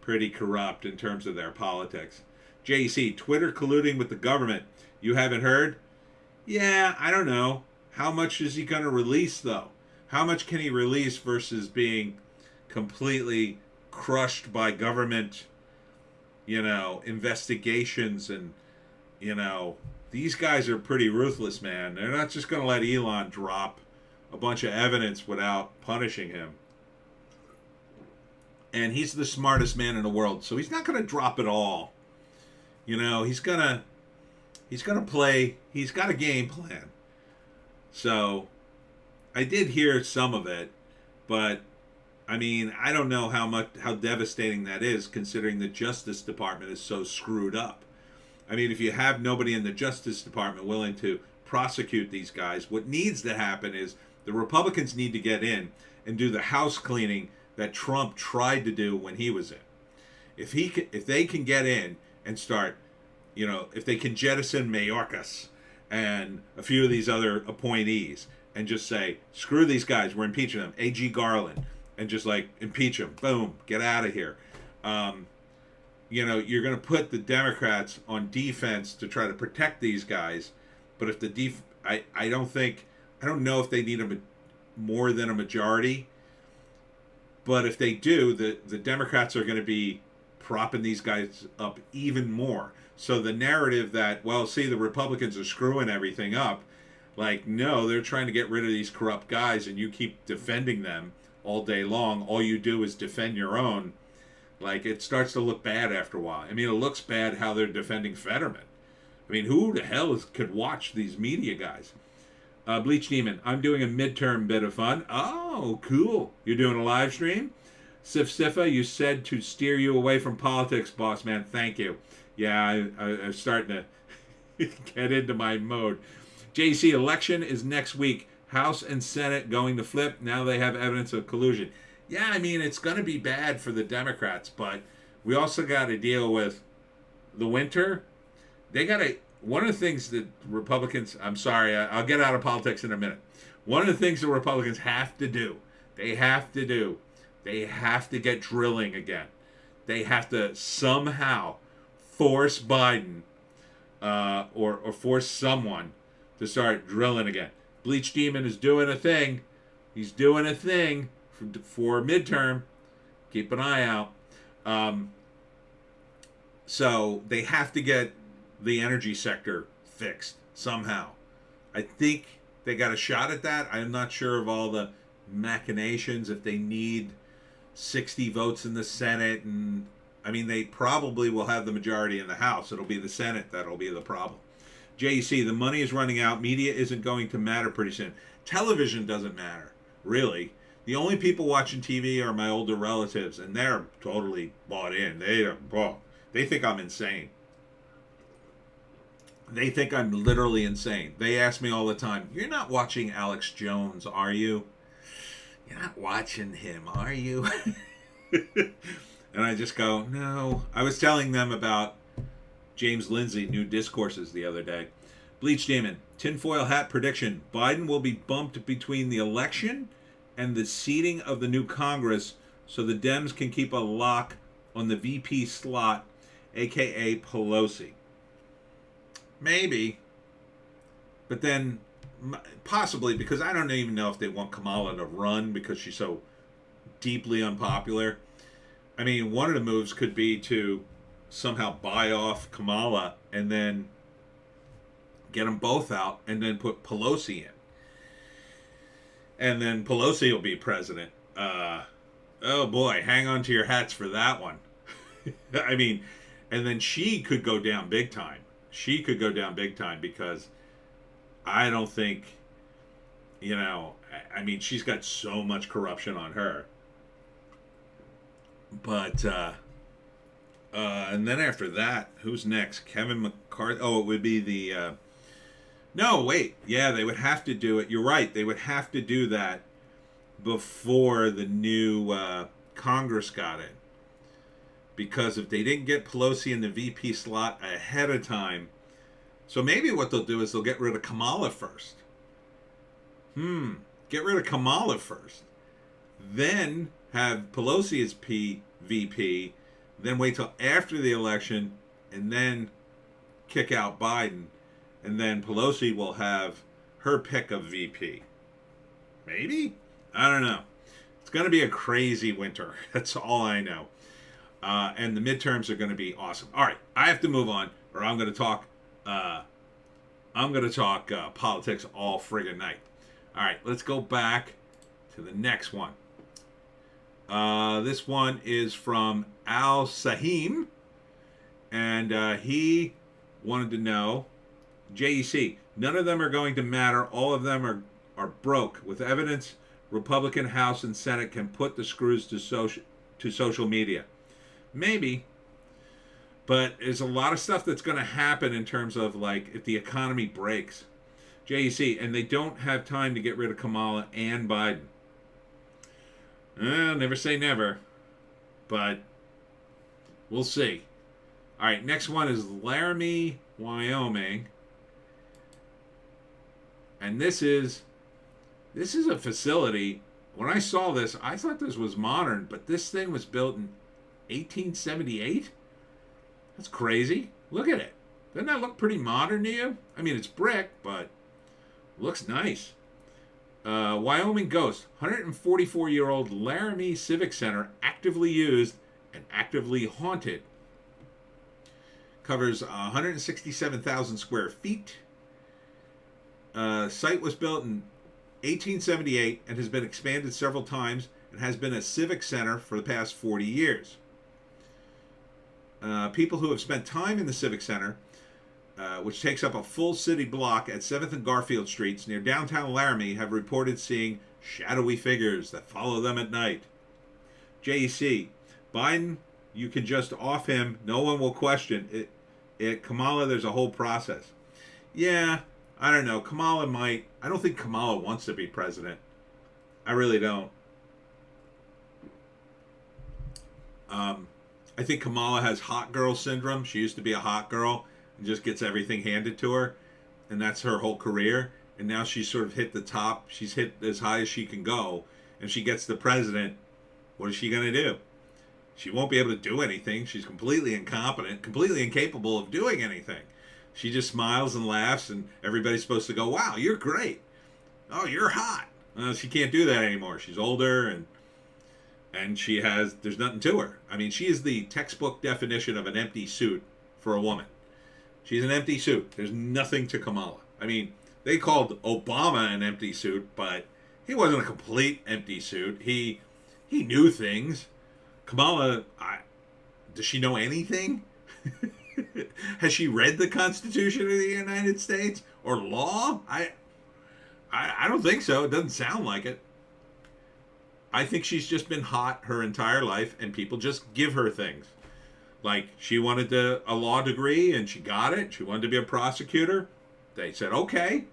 pretty corrupt in terms of their politics. JC, Twitter colluding with the government. You haven't heard? Yeah, I don't know. How much is he going to release, though? How much can he release versus being completely crushed by government, investigations, and, these guys are pretty ruthless, man. They're not just going to let Elon drop a bunch of evidence without punishing him. And he's the smartest man in the world, so he's not going to drop it all. He's gonna play. He's got a game plan. So I did hear some of it, but I mean, I don't know how devastating that is, considering the Justice Department is so screwed up. I mean, if you have nobody in the Justice Department willing to prosecute these guys, what needs to happen is the Republicans need to get in and do the house cleaning that Trump tried to do when he was in. If they can get in and start, if they can jettison Mayorkas and a few of these other appointees and just say, screw these guys, we're impeaching them, A.G. Garland, and just impeach them, boom, get out of here. You're going to put the Democrats on defense to try to protect these guys, but if I don't know if they need more than a majority, but if they do, the Democrats are going to be propping these guys up even more. So the narrative that, the Republicans are screwing everything up, no, they're trying to get rid of these corrupt guys and you keep defending them all day long, all you do is defend your own, like, it starts to look bad after a while. I mean, it looks bad how they're defending Fetterman. I mean, who the hell could watch these media guys? Bleach Demon, I'm doing a midterm bit of fun. Oh, cool. You're doing a live stream? Sif Sifa, you said to steer you away from politics, boss man. Thank you. Yeah, I'm starting to get into my mode. JC, election is next week. House and Senate going to flip. Now they have evidence of collusion. Yeah, I mean, it's going to be bad for the Democrats, but we also got to deal with the winter. They got to, one of the things that Republicans, I'm sorry, I'll get out of politics in a minute. One of the things that Republicans have to do, they have to get drilling again. They have to somehow force Biden or force someone to start drilling again. Bleach Demon is doing a thing. He's doing a thing for midterm. Keep an eye out. So they have to get the energy sector fixed somehow. I think they got a shot at that. I'm not sure of all the machinations, if they need 60 votes in the Senate. And I mean, they probably will have the majority in the House. It'll be the Senate that'll be the problem. JC, the money is running out. Media isn't going to matter pretty soon. Television doesn't matter, really. The only people watching TV are my older relatives, and they're totally bought in. They think I'm insane. They think I'm literally insane. They ask me all the time, "You're not watching Alex Jones, are you? You're not watching him, are you?" And I just go, no. I was telling them about James Lindsay, New Discourses, the other day. Bleach Demon, tinfoil hat prediction. Biden will be bumped between the election and the seating of the new Congress so the Dems can keep a lock on the VP slot, a.k.a. Pelosi. Maybe. But then, possibly, because I don't even know if they want Kamala to run because she's so deeply unpopular. I mean, one of the moves could be to somehow buy off Kamala and then get them both out and then put Pelosi in. And then Pelosi will be president. Oh boy, hang on to your hats for that one. I mean, and then she could go down big time. She could go down big time because I don't think, I mean, she's got so much corruption on her. But, and then after that, who's next? Kevin McCarthy? Oh, it would be the, no, wait. Yeah, they would have to do it. You're right. They would have to do that before the new Congress got in. Because if they didn't get Pelosi in the VP slot ahead of time, so maybe what they'll do is they'll get rid of Kamala first. Get rid of Kamala first. Then have Pelosi as VP, then wait till after the election, and then kick out Biden. And then Pelosi will have her pick of VP. Maybe? I don't know. It's going to be a crazy winter. That's all I know. And the midterms are going to be awesome. All right, I have to move on, or I'm going to talk. Politics all friggin' night. All right, let's go back to the next one. This one is from Al Sahim, and he wanted to know, JEC, none of them are going to matter. All of them are broke. With evidence, Republican House and Senate can put the screws to social media. Maybe. But there's a lot of stuff that's going to happen in terms of, like, if the economy breaks. JEC, and they don't have time to get rid of Kamala and Biden. Never say never. But we'll see. All right, next one is Laramie, Wyoming. And this is a facility. When I saw this, I thought this was modern, but this thing was built in 1878? That's crazy. Look at it. Doesn't that look pretty modern to you? I mean, it's brick, but looks nice. Wyoming Ghost, 144-year-old Laramie Civic Center, actively used and actively haunted. Covers 167,000 square feet. Site was built in 1878 and has been expanded several times and has been a civic center for the past 40 years. People who have spent time in the civic center, which takes up a full city block at 7th and Garfield Streets near downtown Laramie, have reported seeing shadowy figures that follow them at night. JEC, Biden, you can just off him. No one will question it. Kamala, there's a whole process. Yeah, I don't know. Kamala might. I don't think Kamala wants to be president. I really don't. I think Kamala has hot girl syndrome. She used to be a hot girl and just gets everything handed to her. And that's her whole career. And now she's sort of hit the top. She's hit as high as she can go. And she gets the president. What is she going to do? She won't be able to do anything. She's completely incompetent, completely incapable of doing anything. She just smiles and laughs, and everybody's supposed to go, wow, you're great. Oh, you're hot. She can't do that anymore. She's older, and there's nothing to her. I mean, she is the textbook definition of an empty suit for a woman. She's an empty suit. There's nothing to Kamala. I mean, they called Obama an empty suit, but he wasn't a complete empty suit. He knew things. Kamala, does she know anything? Has she read the Constitution of the United States or law? I don't think so. It doesn't sound like it. I think she's just been hot her entire life, and people just give her things. Like, she wanted a law degree, and she got it. She wanted to be a prosecutor. They said, okay.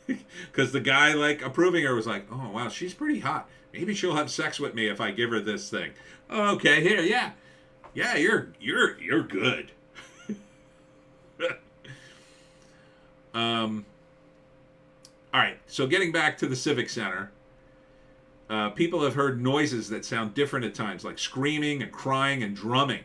Because the guy, like, approving her was like, oh, wow, she's pretty hot. Maybe she'll have sex with me if I give her this thing. Okay, here, yeah. Yeah, you're good. All right, so getting back to the Civic Center, people have heard noises that sound different at times, like screaming and crying and drumming.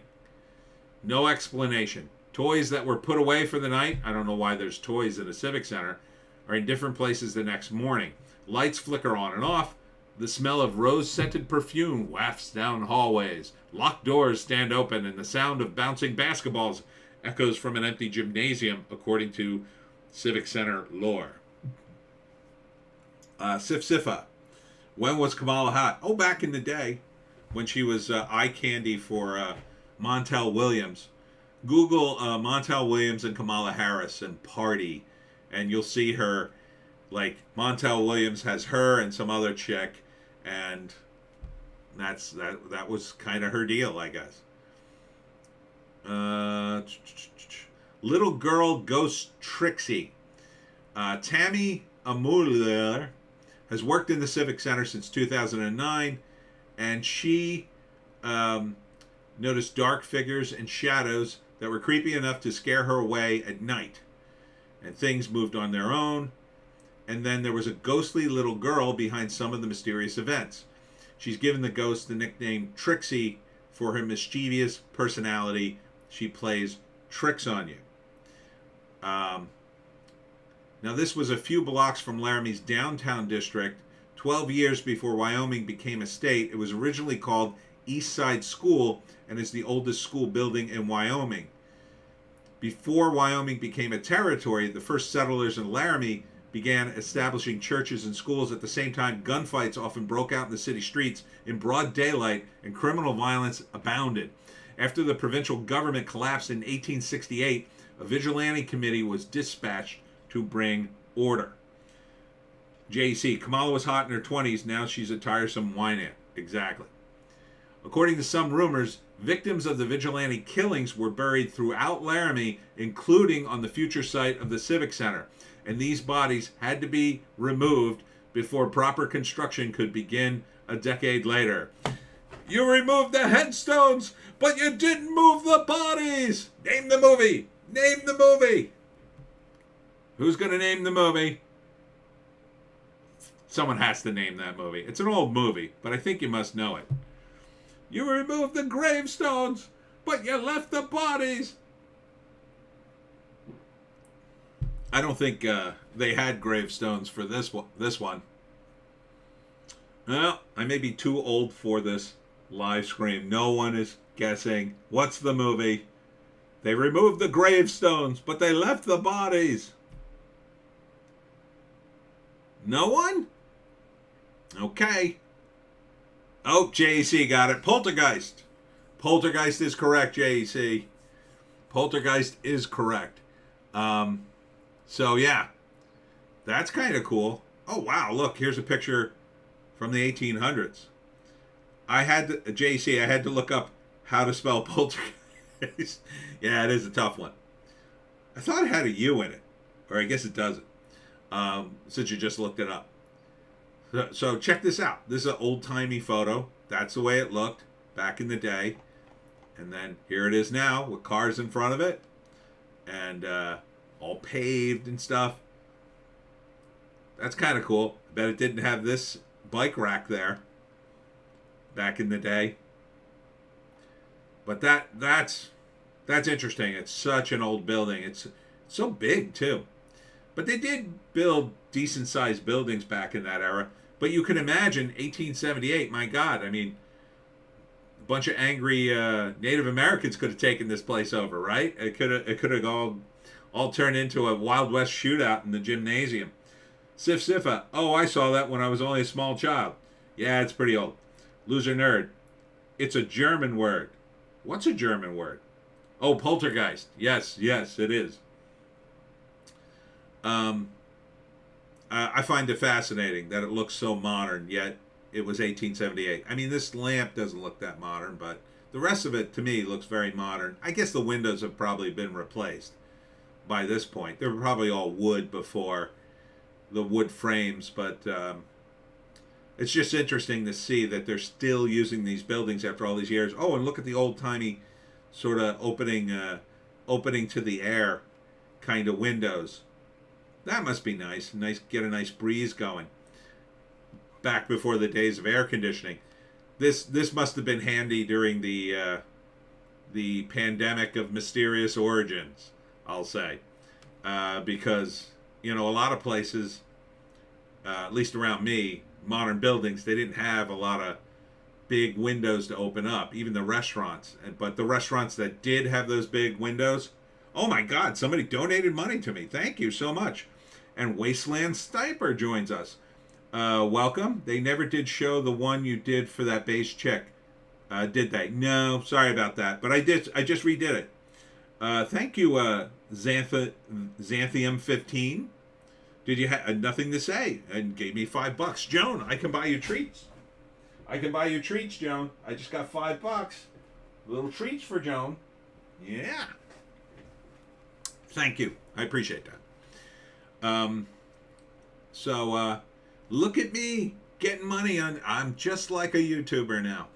No explanation. Toys that were put away for the night, I don't know why there's toys in a Civic Center, are in different places the next morning. Lights flicker on and off. The smell of rose-scented perfume wafts down hallways. Locked doors stand open, and the sound of bouncing basketballs echoes from an empty gymnasium, according to Civic Center lore. Sif-Sifa. When was Kamala hot? Oh, back in the day, when she was eye candy for Montel Williams. Google Montel Williams and Kamala Harris and party, and you'll see her. Like, Montel Williams has her and some other chick, and that was kind of her deal, I guess. Little girl ghost Trixie. Tammy Amuller has worked in the Civic Center since 2009, and she noticed dark figures and shadows that were creepy enough to scare her away at night. And things moved on their own. And then there was a ghostly little girl behind some of the mysterious events. She's given the ghost the nickname Trixie for her mischievous personality. She plays tricks on you. Now, this was a few blocks from Laramie's downtown district. 12 years before Wyoming became a state, it was originally called East Side School and is the oldest school building in Wyoming. Before Wyoming became a territory, the first settlers in Laramie began establishing churches and schools. At the same time, gunfights often broke out in the city streets in broad daylight, and criminal violence abounded. After the provincial government collapsed in 1868, a vigilante committee was dispatched to bring order. JC, Kamala was hot in her 20s, now she's a tiresome whine-ant. Exactly. According to some rumors, victims of the vigilante killings were buried throughout Laramie, including on the future site of the Civic Center. And these bodies had to be removed before proper construction could begin a decade later. You removed the headstones, but you didn't move the bodies! Name the movie! Name the movie! Who's going to name the movie? Someone has to name that movie. It's an old movie, but I think you must know it. You removed the gravestones, but you left the bodies! I don't think they had gravestones for this one. Well, I may be too old for this live stream. No one is guessing. What's the movie? They removed the gravestones, but they left the bodies. No one? Okay. Oh, JEC got it. Poltergeist. Poltergeist is correct, JEC. Poltergeist is correct. So, yeah. That's kind of cool. Oh, wow. Look, here's a picture from the 1800s. JEC, I had to look up how to spell poltergeist. Yeah, it is a tough one. I thought it had a U in it. Or I guess it doesn't. Since you just looked it up. So check this out. This is an old-timey photo. That's the way it looked back in the day. And then here it is now with cars in front of it. And all paved and stuff. That's kind of cool. I bet it didn't have this bike rack there back in the day. But that's interesting. It's such an old building. It's so big, too. But they did build decent-sized buildings back in that era. But you can imagine 1878, my God. I mean, a bunch of angry Native Americans could have taken this place over, right? It could have all turned into a Wild West shootout in the gymnasium. Sif Sifa. Oh, I saw that when I was only a small child. Yeah, it's pretty old. Loser Nerd. It's a German word. What's a German word? Oh, poltergeist. Yes, it is. I find it fascinating that it looks so modern, yet it was 1878. I mean, this lamp doesn't look that modern, but the rest of it, to me, looks very modern. I guess the windows have probably been replaced by this point. They were probably all wood before the wood frames, but it's just interesting to see that they're still using these buildings after all these years. Oh, and look at the old-timey sort of opening to the air kind of windows. That must be nice. Get a nice breeze going. Back before the days of air conditioning. This must have been handy during the pandemic of mysterious origins, I'll say. Because, a lot of places, at least around me, modern buildings, they didn't have a lot of big windows to open up, even the restaurants. But the restaurants that did have those big windows, oh my God, somebody donated money to me. Thank you so much. And Wasteland Stiper joins us. Welcome. They never did show the one you did for that bass chick, did they? No, sorry about that. But I did. I just redid it. Thank you, Xanthium 15. Did you have nothing to say and gave me $5? Joan, I can buy you treats. Joan. I just got $5. Little treats for Joan. Yeah. Thank you. I appreciate that. So look at me getting money I'm just like a YouTuber now.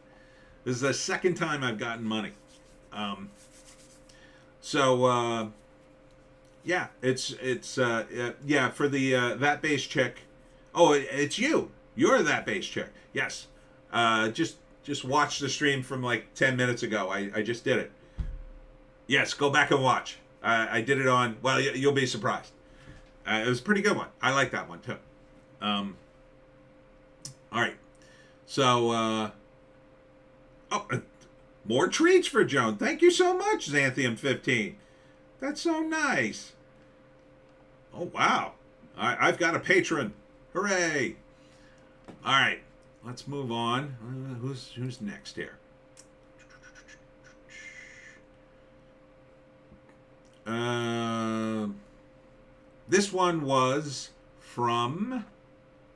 This is the second time I've gotten money. Yeah, it's yeah, for the that bass chick. Oh, it's you. You're that bass chick. Yes. Just watch the stream from like 10 minutes ago. I just did it. Yes, go back and watch. I did it on, well, you'll be surprised. It was a pretty good one. I like that one too. All right. So, more treats for Joan. Thank you so much, Xanthium 15. That's so nice. Oh, wow. I've got a patron. Hooray. All right. Let's move on. Who's next here? This one was from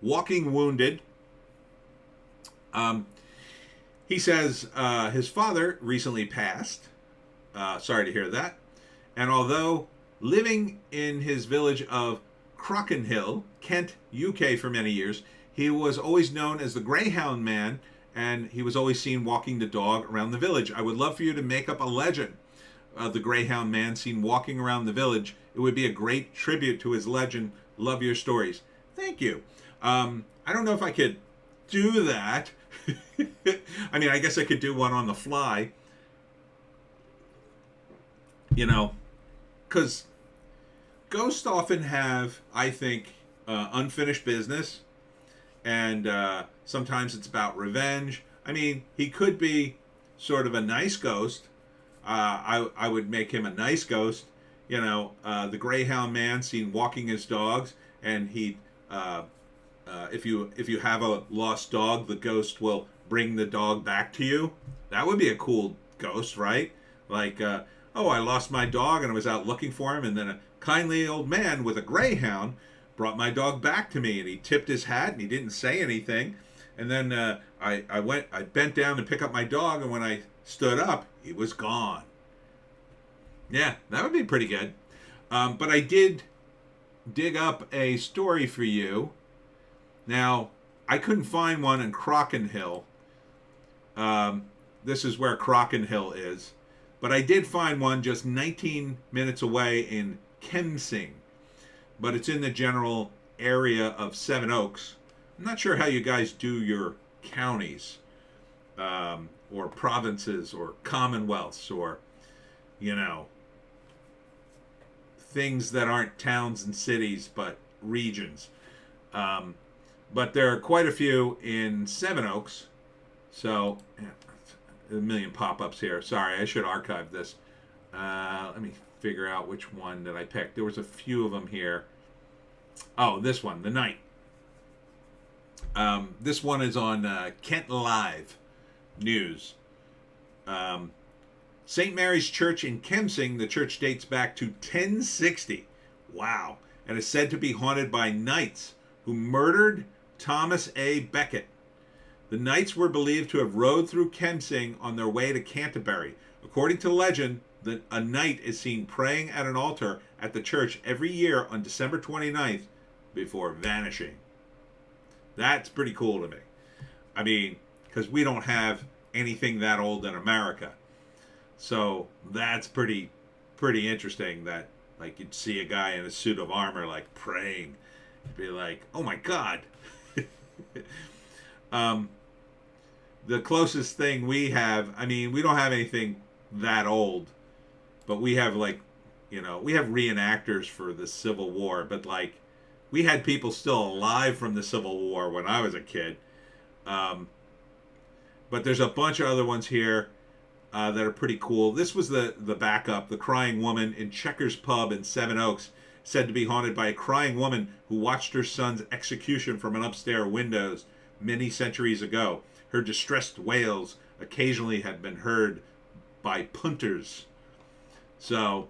Walking Wounded. He says his father recently passed. Sorry to hear that. And although living in his village of Crockenhill, Kent, UK for many years, he was always known as the Greyhound Man, and he was always seen walking the dog around the village. I would love for you to make up a legend of the Greyhound Man seen walking around the village. It would be a great tribute to his legend. Love your stories. Thank you. I don't know if I could do that. I mean, I guess I could do one on the fly. Because ghosts often have, I think, unfinished business. And sometimes it's about revenge. I mean, he could be sort of a nice ghost. I would make him a nice ghost. The Greyhound Man seen walking his dogs, and he, if you have a lost dog, the ghost will bring the dog back to you. That would be a cool ghost, right? Like, oh, I lost my dog and I was out looking for him, and then a kindly old man with a greyhound brought my dog back to me, and he tipped his hat and he didn't say anything. And then I bent down to pick up my dog, and when I stood up, he was gone. Yeah, that would be pretty good. But I did dig up a story for you. Now, I couldn't find one in Crockenhill. This is where Crockenhill is. But I did find one just 19 minutes away in Kemsing. But it's in the general area of Seven Oaks. I'm not sure how you guys do your counties, or provinces, or commonwealths, or, you know, things that aren't towns and cities, but regions. But there are quite a few in Seven Oaks. So, a million pop-ups here. Sorry, I should archive this. Let me figure out which one that I picked. There was a few of them here. Oh, this one, The Night. This one is on Kent Live News. St. Mary's Church in Kemsing, the church dates back to 1060. Wow. And is said to be haunted by knights who murdered Thomas A. Becket. The knights were believed to have rode through Kemsing on their way to Canterbury. According to legend, a knight is seen praying at an altar at the church every year on December 29th before vanishing. That's pretty cool to me. I mean, because we don't have anything that old in America. So that's pretty interesting that, like, you'd see a guy in a suit of armor, like, praying. You'd be like, oh my God. The closest thing we have, I mean, we don't have anything that old, but we have, like, you know, we have reenactors for the Civil War, but, like, we had people still alive from the Civil War when I was a kid. But there's a bunch of other ones here that are pretty cool. This was the backup. The crying woman in Checkers Pub in Seven Oaks, said to be haunted by a crying woman who watched her son's execution from an upstairs windows many centuries ago. Her distressed wails occasionally have been heard by punters. So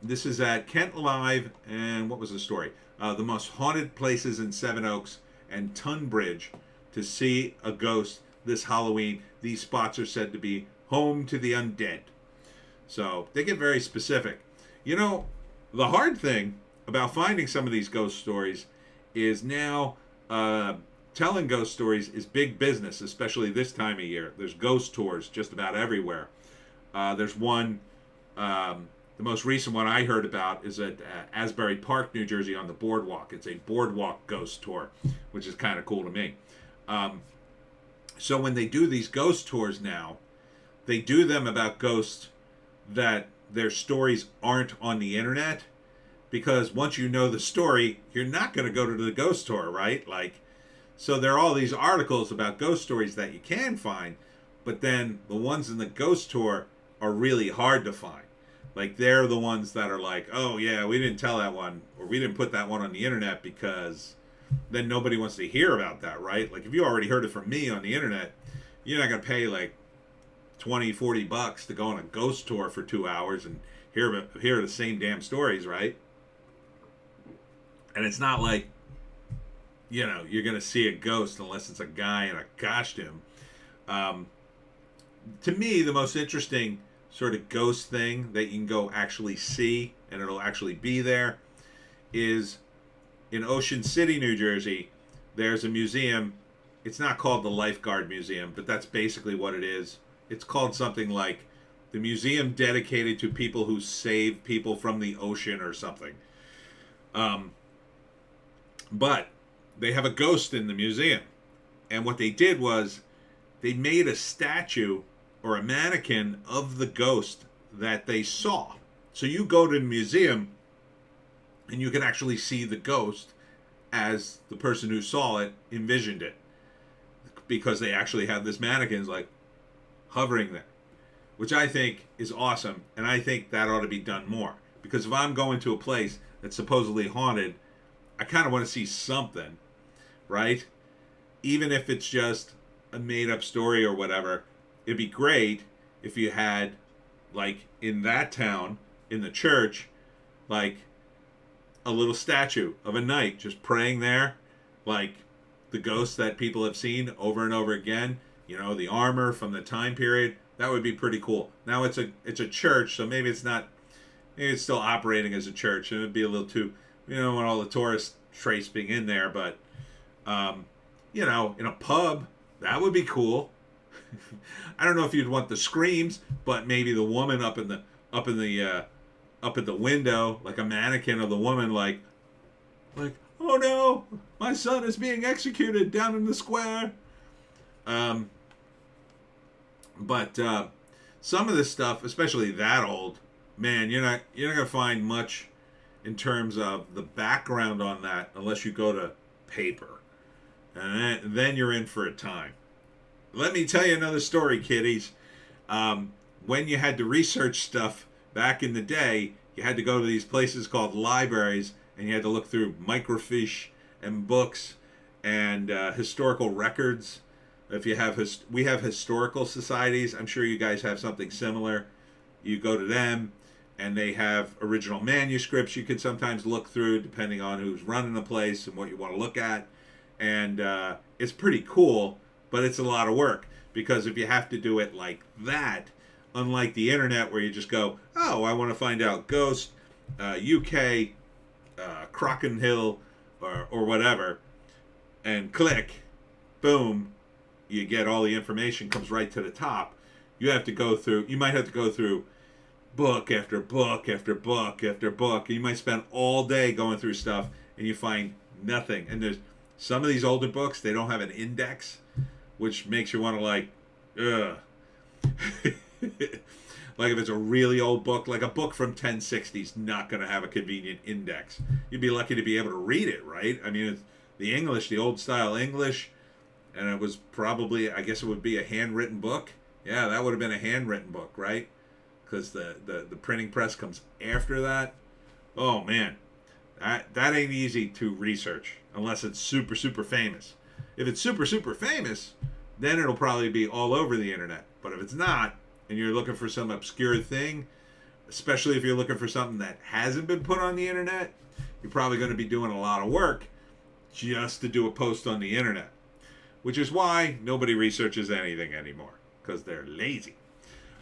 this is at Kent Live, and what was the story? The most haunted places in Seven Oaks and Tunbridge to see a ghost this Halloween. These spots are said to be home to the undead. So they get very specific. You know, the hard thing about finding some of these ghost stories is now telling ghost stories is big business, especially this time of year. There's ghost tours just about everywhere. There's one, the most recent one I heard about is at Asbury Park, New Jersey on the boardwalk. It's a boardwalk ghost tour, which is kind of cool to me. So when they do these ghost tours now, they do them about ghosts that their stories aren't on the internet, because once you know the story, you're not going to go to the ghost tour, right? Like, so there are all these articles about ghost stories that you can find, but then the ones in the ghost tour are really hard to find. Like, they're the ones that are like, oh yeah, we didn't tell that one, or we didn't put that one on the internet because then nobody wants to hear about that, right? Like, if you already heard it from me on the internet, you're not going to pay like $20-$40 to go on a ghost tour for 2 hours and hear the same damn stories, right? And it's not like, you know, you're going to see a ghost unless it's a guy in a costume. To me, the most interesting sort of ghost thing that you can go actually see, and it'll actually be there, is in Ocean City, New Jersey. There's a museum. It's not called the Lifeguard Museum, but that's basically what it is. It's called something like the museum dedicated to people who save people from the ocean or something. But they have a ghost in the museum. And what they did was they made a statue or a mannequin of the ghost that they saw. So you go to the museum and you can actually see the ghost as the person who saw it envisioned it, because they actually have this mannequin like hovering there, which I think is awesome. And I think that ought to be done more, because if I'm going to a place that's supposedly haunted, I kind of want to see something, right? Even if it's just a made-up story or whatever. It'd be great if you had, like, in that town, in the church, like, a little statue of a knight just praying there, like the ghosts that people have seen over and over again. You know, the armor from the time period. That would be pretty cool. Now it's a church, so maybe it's not. Maybe it's still operating as a church, and it'd be a little too, you know, want all the tourist trace being in there. But, you know, in a pub, that would be cool. I don't know if you'd want the screams, but maybe the woman up at the window, like a mannequin of the woman, like, oh no, my son is being executed down in the square. But some of this stuff, especially that old, man, you're not gonna find much in terms of the background on that unless you go to paper, and then you're in for a time. Let me tell you another story, kiddies. When you had to research stuff back in the day, you had to go to these places called libraries, and you had to look through microfiche and books and historical records. If you have we have historical societies. I'm sure you guys have something similar. You go to them, and they have original manuscripts you can sometimes look through, depending on who's running the place and what you want to look at. And it's pretty cool, but it's a lot of work, because if you have to do it like that, unlike the internet where you just go, oh, I want to find out ghost, UK, Crockenhill, or whatever, and click, boom, you get all the information, comes right to the top. You have to go through, you might have to go through book after book after book after book. And you might spend all day going through stuff, and you find nothing. And there's some of these older books, they don't have an index, which makes you want to, like, ugh. Like if it's a really old book, like a book from 1060 is not going to have a convenient index. You'd be lucky to be able to read it, right? I mean, it's the English, the old style English, and it was probably, I guess it would be a handwritten book. Yeah, that would have been a handwritten book, right? Because the printing press comes after that. Oh man, that ain't easy to research unless it's super, super famous. If it's super, super famous, then it'll probably be all over the internet. But if it's not, and you're looking for some obscure thing, especially if you're looking for something that hasn't been put on the internet, you're probably going to be doing a lot of work just to do a post on the internet. Which is why nobody researches anything anymore, because they're lazy.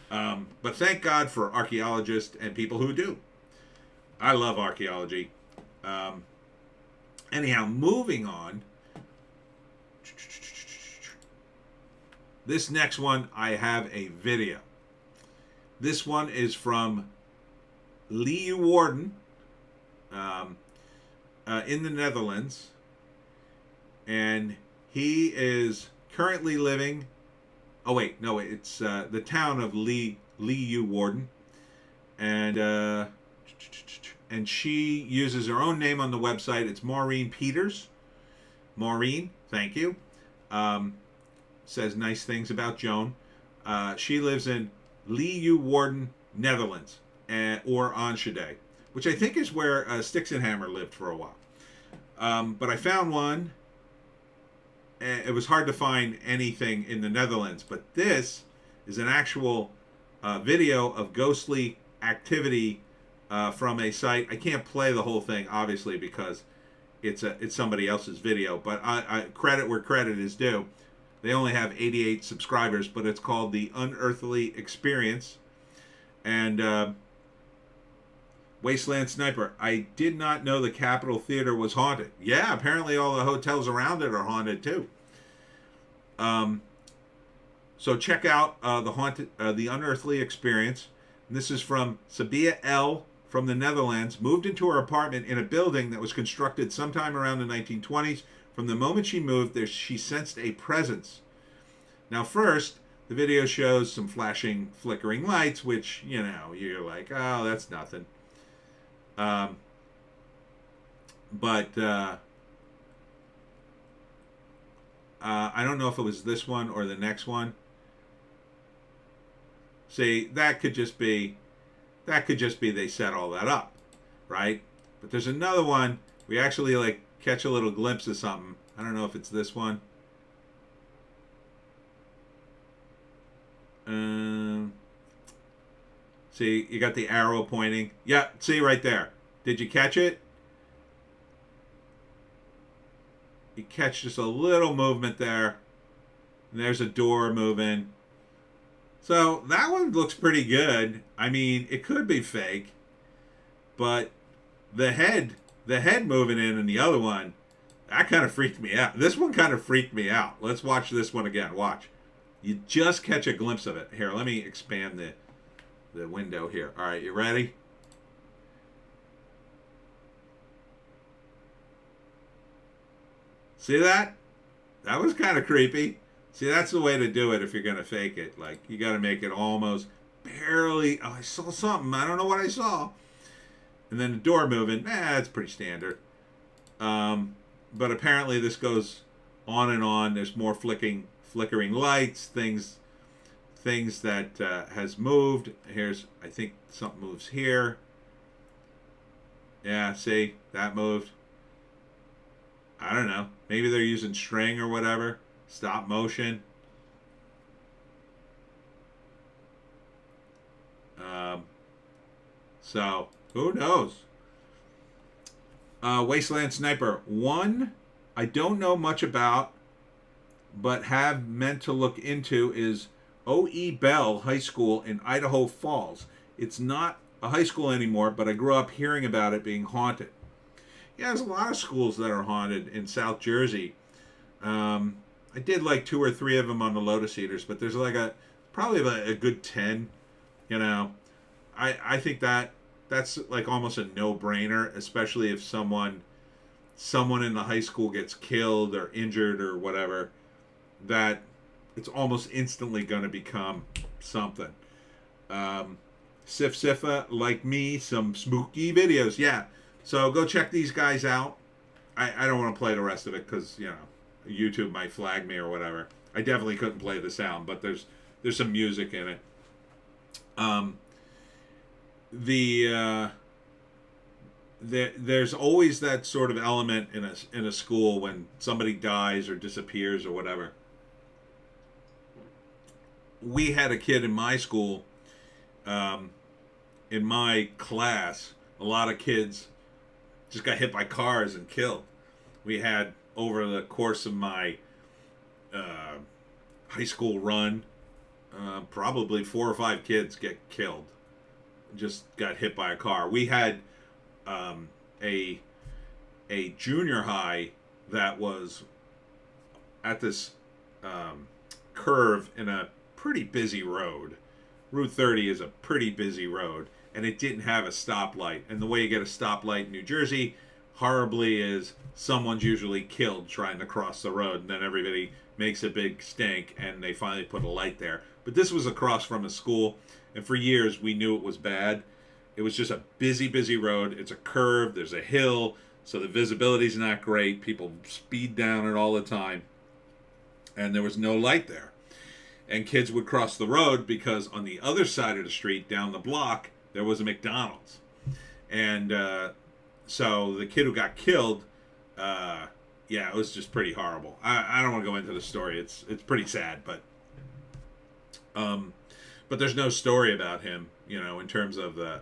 But thank God for archaeologists and people who do. I love archaeology. Anyhow, moving on. This next one, I have a video. This one is from Leeuwarden in the Netherlands. And he is currently living... Oh, wait. No, it's the town of Leeuwarden. And she uses her own name on the website. It's Maureen Peters. Maureen, thank you. Says nice things about Joan. She lives in Leeuwarden, Netherlands, or Enschede, which I think is where Sticks and Hammer lived for a while. But I found one. It was hard to find anything in the Netherlands, but this is an actual video of ghostly activity from a site. I can't play the whole thing, obviously, because it's somebody else's video, but I credit where credit is due. They only have 88 subscribers, but it's called The Unearthly Experience. And Wasteland Sniper, I did not know the Capitol Theater was haunted. Yeah, apparently all the hotels around it are haunted too. So check out The Unearthly Experience. And this is from Sabia L. from the Netherlands. Moved into her apartment in a building that was constructed sometime around the 1920s. From the moment she moved there, she sensed a presence. Now, first, the video shows some flashing, flickering lights, which, you know, you're like, oh, that's nothing. But I don't know if it was this one or the next one. See, that could just be they set all that up, right? But there's another one. We actually like catch a little glimpse of something. I don't know if it's this one. See, you got the arrow pointing. Yeah, see right there. Did you catch it? You catch just a little movement there. And there's a door moving. So that one looks pretty good. I mean, it could be fake. But the head moving in and the other one, that kind of freaked me out. This one kind of freaked me out. Let's watch this one again. Watch. You just catch a glimpse of it. Here, let me expand the window here. All right, you ready? See that? That was kind of creepy. See, that's the way to do it if you're going to fake it. Like, you got to make it almost barely. Oh, I saw something. I don't know what I saw. And then the door moving. That's pretty standard. But apparently this goes on and on. There's more flickering lights, things that has moved. Here's, I think something moves here. Yeah, see, that moved. I don't know. Maybe they're using string or whatever. Stop motion. So, who knows? Wasteland Sniper. One I don't know much about, but have meant to look into is O.E. Bell High School in Idaho Falls. It's not a high school anymore, but I grew up hearing about it being haunted. Yeah, there's a lot of schools that are haunted in South Jersey. I did like 2 or 3 of them on the LotusEaters, but there's like probably a good 10. You know, I think that's like almost a no-brainer, especially if someone in the high school gets killed or injured or whatever, that it's almost instantly going to become something. Sifa, like me, some spooky videos. Yeah, so go check these guys out. I don't want to play the rest of it because, you know, YouTube might flag me or whatever. I definitely couldn't play the sound, but there's some music in it. There's always that sort of element in a school when somebody dies or disappears or whatever. We had a kid in my school, in my class, a lot of kids just got hit by cars and killed. We had, over the course of my high school run, probably 4 or 5 kids get killed. Just got hit by a car. We had a junior high that was at this curve in a pretty busy road. Route 30 is a pretty busy road, and it didn't have a stoplight. And the way you get a stoplight in New Jersey, horribly, is someone's usually killed trying to cross the road, and then everybody makes a big stink, and they finally put a light there. But this was across from a school, and for years we knew it was bad. It was just a busy road. It's a curve. There's a hill, so the visibility's not great. People speed down it all the time, and there was no light there. And kids would cross the road because on the other side of the street, down the block, there was a McDonald's. And so the kid who got killed, yeah, it was just pretty horrible. I don't want to go into the story. It's pretty sad, but there's no story about him, you know, in terms of the,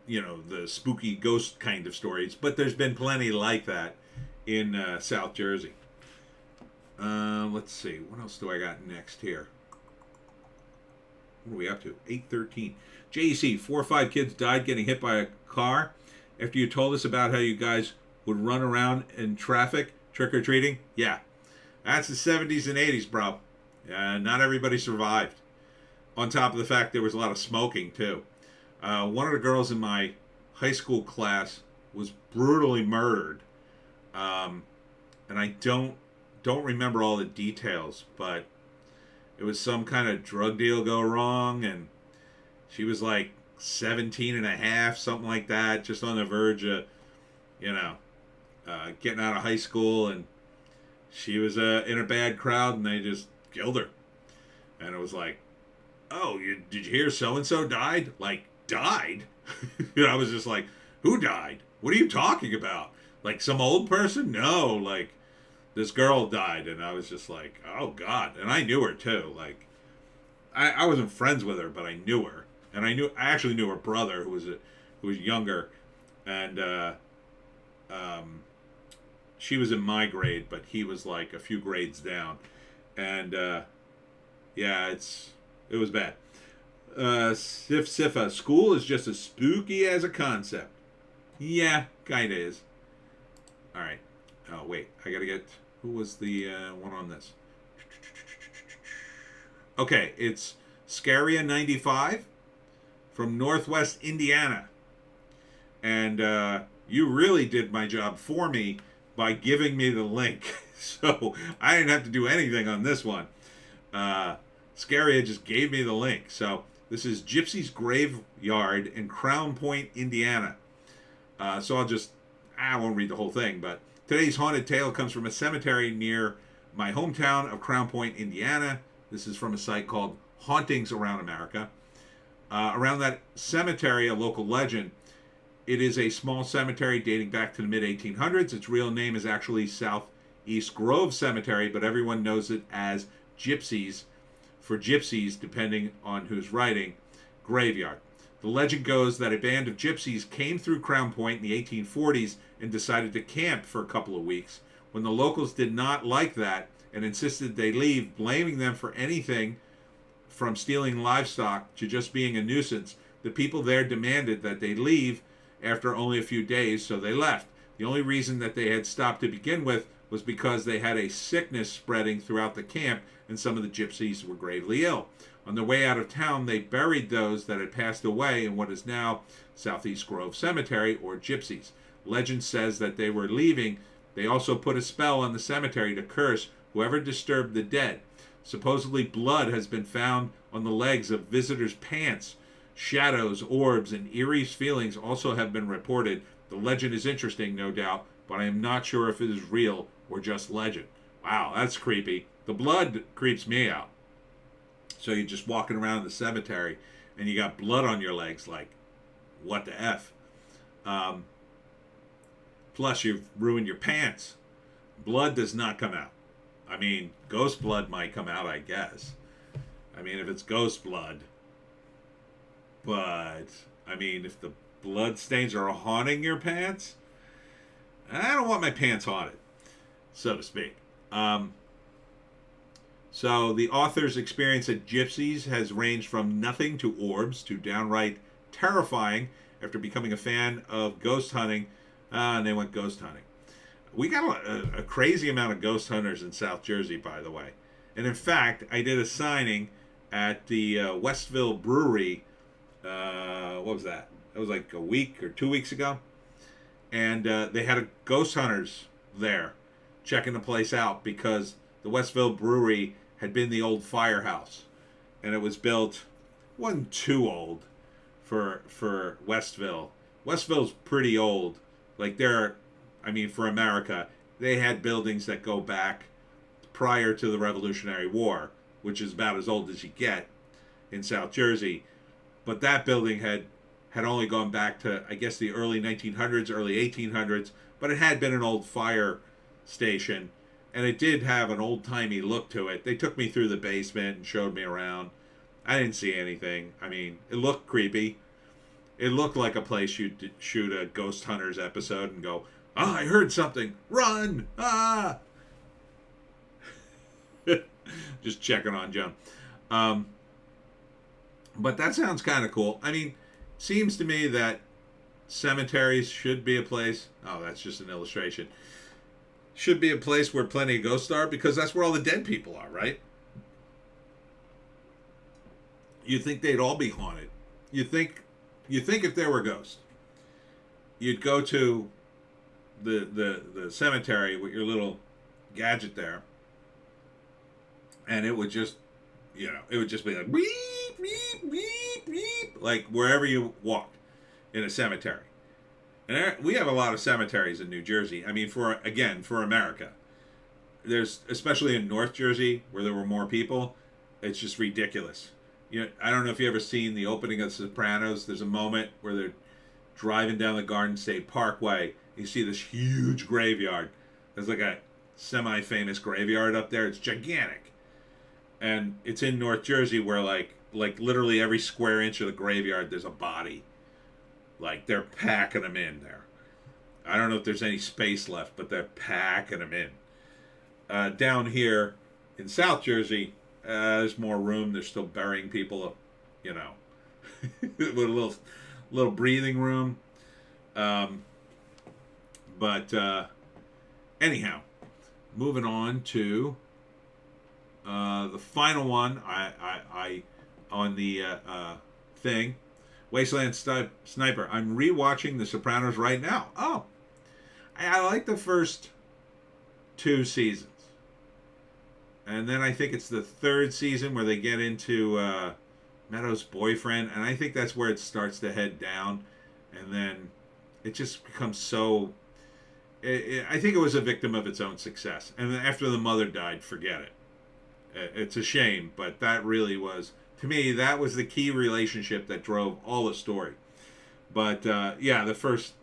you know, the spooky ghost kind of stories. But there's been plenty like that in South Jersey. Let's see. What else do I got next here? What are we up to? 8:13. JEC, 4 or 5 kids died getting hit by a car. After you told us about how you guys would run around in traffic trick-or-treating. Yeah. That's the 70s and 80s, bro. Not everybody survived. On top of the fact there was a lot of smoking, too. One of the girls in my high school class was brutally murdered. And I don't remember all the details, but it was some kind of drug deal go wrong, and she was like 17 and a half, something like that, just on the verge of, you know, getting out of high school, and she was in a bad crowd, and they just killed her. And it was like, oh, did you hear so-and-so died? Like, died? You know, I was just like, who died? What are you talking about? Like, some old person? No, like, this girl died. And I was just like, oh, God. And I knew her, too. Like, I wasn't friends with her, but I knew her, and I actually knew her brother who was younger, and she was in my grade, but he was like a few grades down, and yeah, it was bad. Sif Sifa, school is just as spooky as a concept. Yeah, kinda is. All right. Oh wait, I gotta get. Who was the one on this? Okay, it's Scaria95 from Northwest Indiana. And you really did my job for me by giving me the link. So I didn't have to do anything on this one. Scaria just gave me the link. So this is Gypsy's Graveyard in Crown Point, Indiana. So I won't read the whole thing, but today's haunted tale comes from a cemetery near my hometown of Crown Point, Indiana. This is from a site called Hauntings Around America. Around that cemetery, a local legend. It is a small cemetery dating back to the mid-1800s. Its real name is actually Southeast Grove Cemetery, but everyone knows it as Gypsies, for gypsies, depending on who's writing, graveyard. The legend goes that a band of gypsies came through Crown Point in the 1840s and decided to camp for a couple of weeks. When the locals did not like that and insisted they leave, blaming them for anything from stealing livestock to just being a nuisance, the people there demanded that they leave after only a few days, so they left. The only reason that they had stopped to begin with was because they had a sickness spreading throughout the camp and some of the gypsies were gravely ill. On their way out of town, they buried those that had passed away in what is now Southeast Grove Cemetery, or Gypsies. Legend says that they were leaving. They also put a spell on the cemetery to curse whoever disturbed the dead. Supposedly blood has been found on the legs of visitors' pants. Shadows, orbs, and eerie feelings also have been reported. The legend is interesting, no doubt, but I am not sure if it is real or just legend. Wow, that's creepy. The blood creeps me out. So you're just walking around the cemetery and you got blood on your legs, like, what the F? Plus, you've ruined your pants. Blood does not come out. I mean, ghost blood might come out, I guess. I mean, if it's ghost blood. But, I mean, if the blood stains are haunting your pants, I don't want my pants haunted, so to speak. So the author's experience at Gypsies has ranged from nothing to orbs to downright terrifying after becoming a fan of ghost hunting, and they went ghost hunting. We got a crazy amount of ghost hunters in South Jersey, by the way. And in fact, I did a signing at the Westville Brewery. What was that? That was like a week or 2 weeks ago. And they had a ghost hunters there checking the place out because the Westville Brewery had been the old firehouse. And it was built, wasn't too old for Westville. Westville's pretty old. Like for America, they had buildings that go back prior to the Revolutionary War, which is about as old as you get in South Jersey. But that building had only gone back to, I guess, the early 1900s, early 1800s, but it had been an old fire station, and it did have an old-timey look to it. They took me through the basement and showed me around. I didn't see anything. I mean, it looked creepy. It looked like a place you'd shoot a Ghost Hunters episode and go, "Ah, I heard something. Run! Ah!" Just checking on Joan. But that sounds kind of cool. I mean, seems to me that cemeteries should be a place. Oh, that's just an illustration. Should be a place where plenty of ghosts are, because that's where all the dead people are, right? You'd think they'd all be haunted. You think if there were ghosts, you'd go to the cemetery with your little gadget there, and it would just, it would just be like beep, beep, beep, beep, like wherever you walked in a cemetery. And we have a lot of cemeteries in New Jersey. I mean, for America, there's, especially in North Jersey where there were more people, it's just ridiculous. I don't know if you ever seen the opening of The Sopranos. There's a moment where they're driving down the Garden State Parkway. You see this huge graveyard. There's like a semi-famous graveyard up there. It's gigantic. And it's in North Jersey where like literally every square inch of the graveyard there's a body. Like they're packing them in there. I don't know if there's any space left, but they're packing them in. Down here in South Jersey, there's more room. They're still burying people, you know, with a little breathing room. But anyhow, moving on to the final one. I on the thing, Wasteland Sniper. I'm rewatching The Sopranos right now. Oh, I like the first 2 seasons. And then I think it's the 3rd season where they get into Meadows' boyfriend. And I think that's where it starts to head down. And then it just becomes so... I think it was a victim of its own success. And then after the mother died, forget it. It's a shame. But that really was... To me, that was the key relationship that drove all the story. But, yeah, the first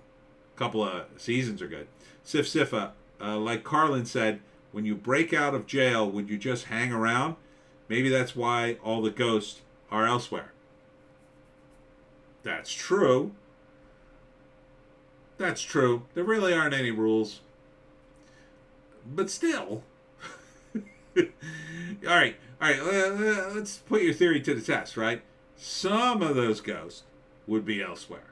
couple of seasons are good. Sif Sifa, like Carlin said, when you break out of jail, would you just hang around? Maybe that's why all the ghosts are elsewhere. That's true. That's true. There really aren't any rules. But still. All right. Let's put your theory to the test, right? Some of those ghosts would be elsewhere.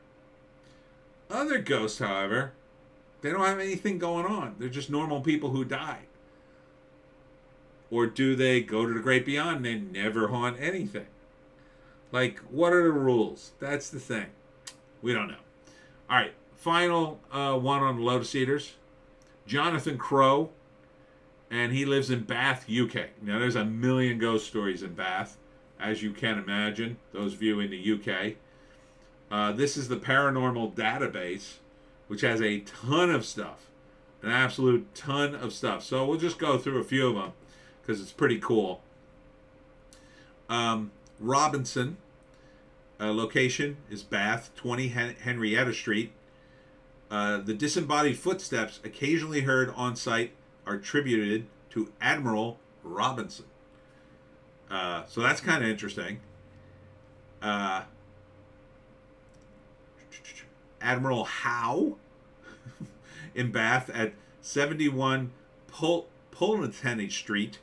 Other ghosts, however, they don't have anything going on. They're just normal people who died. Or do they go to the great beyond and they never haunt anything? Like, what are the rules? That's the thing. We don't know. All right, final one on Lotus Eaters. Jonathan Crow, and he lives in Bath, UK. Now, there's a million ghost stories in Bath, as you can imagine, those of you in the UK. This is the Paranormal Database, which has a ton of stuff, an absolute ton of stuff. So we'll just go through a few of them because it's pretty cool. Robinson, location is Bath, 20 Henrietta Street. The disembodied footsteps occasionally heard on site are attributed to Admiral Robinson. So that's kind of interesting. Admiral Howe in Bath at 71 Pulteney Street.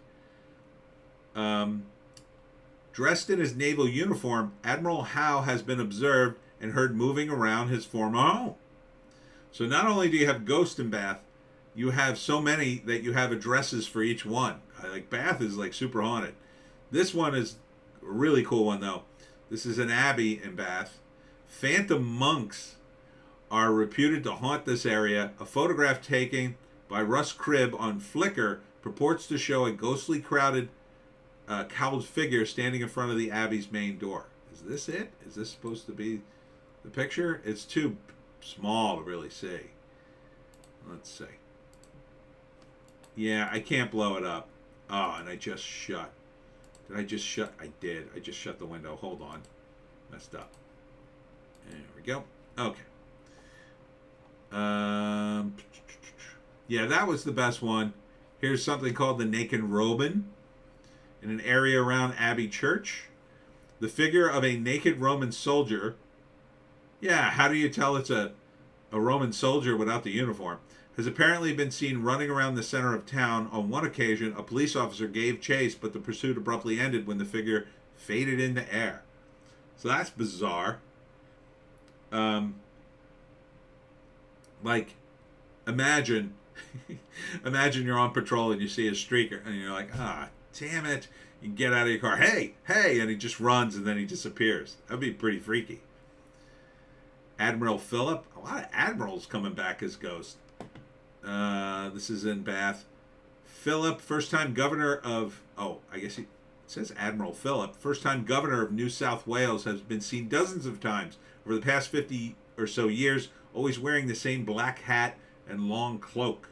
Dressed in his naval uniform, Admiral Howe has been observed and heard moving around his former home. So not only do you have ghosts in Bath, you have so many that you have addresses for each one. Like Bath is like super haunted. This one is a really cool one though. This is an abbey in Bath. Phantom monks are reputed to haunt this area. A photograph taken by Russ Cribb on Flickr purports to show a ghostly crowded cowled figure standing in front of the abbey's main door. Is this it? Is this supposed to be the picture? It's too small to really see. Let's see. Yeah, I can't blow it up. Oh, and I just shut. Did I just shut? I did. I just shut the window. Hold on. Messed up. There we go. Okay. Yeah, that was the best one. Here's something called the Naked Roman in an area around Abbey Church. The figure of a naked Roman soldier. Yeah, how do you tell it's a Roman soldier without the uniform? Has apparently been seen running around the center of town. On one occasion, a police officer gave chase, but the pursuit abruptly ended when the figure faded into air. So that's bizarre. Like, imagine you're on patrol and you see a streaker and you're like, damn it. You get out of your car, hey, and he just runs and then he disappears. That'd be pretty freaky. Admiral Philip. A lot of admirals coming back as ghosts. This is in Bath. Philip, first-time governor of... Oh, I guess it says Admiral Philip. First-time governor of New South Wales has been seen dozens of times over the past 50 or so years, always wearing the same black hat and long cloak.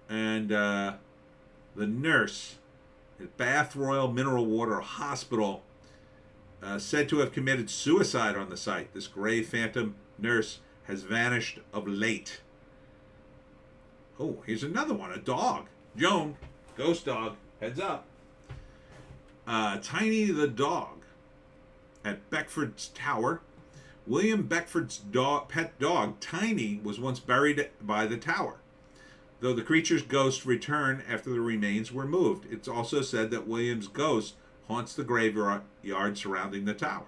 And the nurse at Bath Royal Mineral Water Hospital said to have committed suicide on the site. This gray phantom nurse has vanished of late. Oh, here's another one, a dog. Joan, ghost dog. Heads up. Tiny the dog at Beckford's Tower. William Beckford's pet dog, Tiny, was once buried by the tower, though the creature's ghost returned after the remains were moved. It's also said that William's ghost haunts the graveyard surrounding the tower.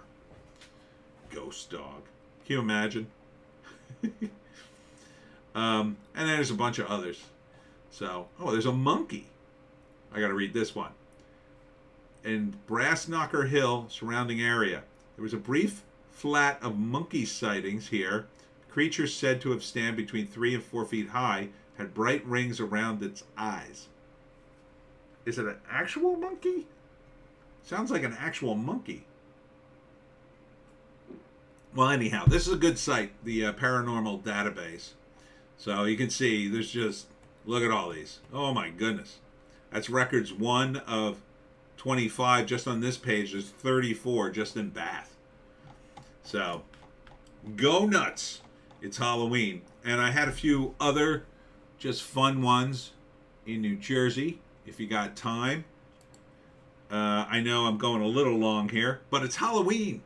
Ghost dog. Can you imagine? And then there's a bunch of others. So, there's a monkey. I got to read this one. In Brass Knocker Hill surrounding area, there was a brief flat of monkey sightings here. Creatures said to have stand between 3 and 4 feet high, had bright rings around its eyes. Is it an actual monkey? Sounds like an actual monkey. Well, anyhow, this is a good site, the Paranormal Database. So you can see, there's just, look at all these. Oh my goodness. That's records 1 of 25 just on this page. There's 34 just in Bath. So, go nuts. It's Halloween. And I had a few other just fun ones in New Jersey, if you got time. I know I'm going a little long here, but it's Halloween.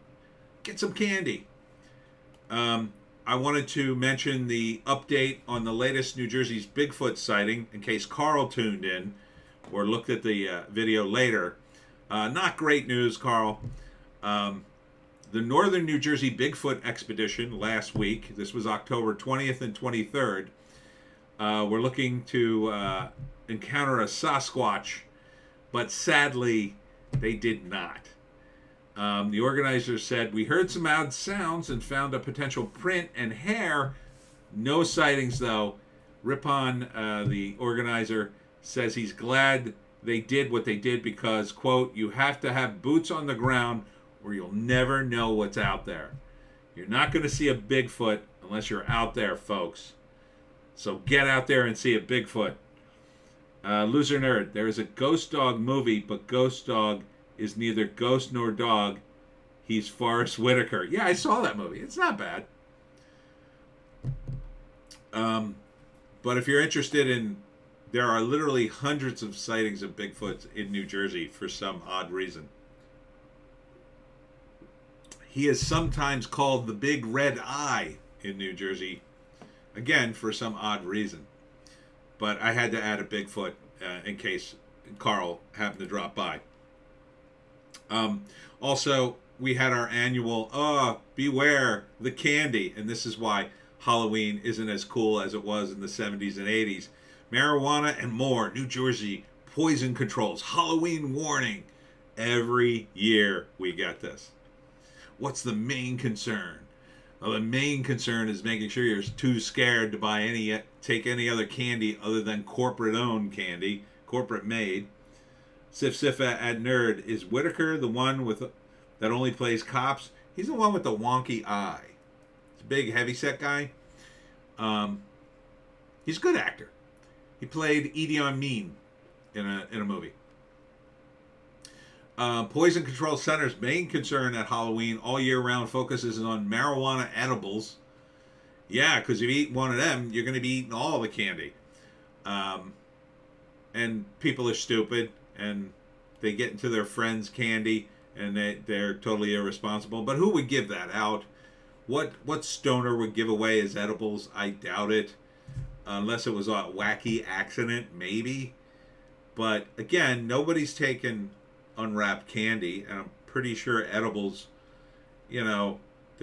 Get some candy. I wanted to mention the update on the latest New Jersey's Bigfoot sighting, in case Carl tuned in or looked at the video later. Not great news, Carl. The Northern New Jersey Bigfoot expedition last week, this was October 20th and 23rd, we're looking to encounter a Sasquatch, but sadly, they did not. The organizers said, we heard some odd sounds and found a potential print and hair. No sightings, though. Rippon, the organizer, says he's glad they did what they did because, quote, you have to have boots on the ground or you'll never know what's out there. You're not going to see a Bigfoot unless you're out there, folks. So get out there and see a Bigfoot. Loser Nerd, there is a Ghost Dog movie, but Ghost Dog is neither ghost nor dog. He's Forrest Whitaker. Yeah, I saw that movie. It's not bad. But if you're interested in, there are literally hundreds of sightings of Bigfoot in New Jersey for some odd reason. He is sometimes called the Big Red Eye in New Jersey, again, for some odd reason. But I had to add a Bigfoot in case Carl happened to drop by. Also, we had our annual, beware the candy. And this is why Halloween isn't as cool as it was in the 70s and 80s. Marijuana and more. New Jersey poison controls. Halloween warning. Every year we get this. What's the main concern? Well, the main concern is making sure you're too scared to take any other candy other than corporate-owned candy, corporate-made. Sif at Nerd, is Whitaker the one that only plays cops? He's the one with the wonky eye. He's a big, heavyset guy. He's a good actor. He played Idi Amin in a movie. Poison Control Center's main concern at Halloween all year round focuses on marijuana edibles. Yeah, because if you eat one of them, you're going to be eating all the candy. And people are stupid, and they get into their friends' candy, and they're totally irresponsible. But who would give that out? What stoner would give away his edibles? I doubt it. Unless it was a wacky accident, maybe. But again, nobody's taken unwrapped candy, and I'm pretty sure edibles, they're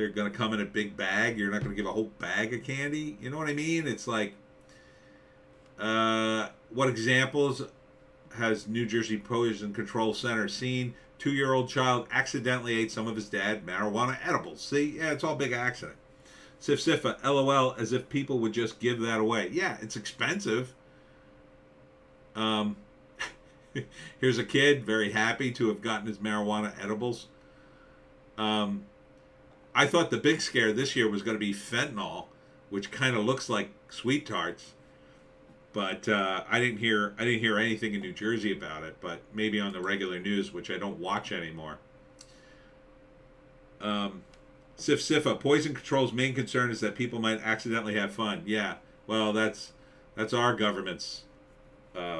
going to come in a big bag. You're not going to give a whole bag of candy. You know what I mean? It's like, what examples has New Jersey Poison Control Center seen? 2-year-old child accidentally ate some of his dad marijuana edibles. See? Yeah, it's all big accident. Sifa, LOL, as if people would just give that away. Yeah, it's expensive. Here's a kid very happy to have gotten his marijuana edibles. I thought the big scare this year was going to be fentanyl, which kind of looks like sweet tarts. But I didn't hear anything in New Jersey about it, but maybe on the regular news, which I don't watch anymore. Sifa, Poison Control's main concern is that people might accidentally have fun. Yeah, well, that's our government's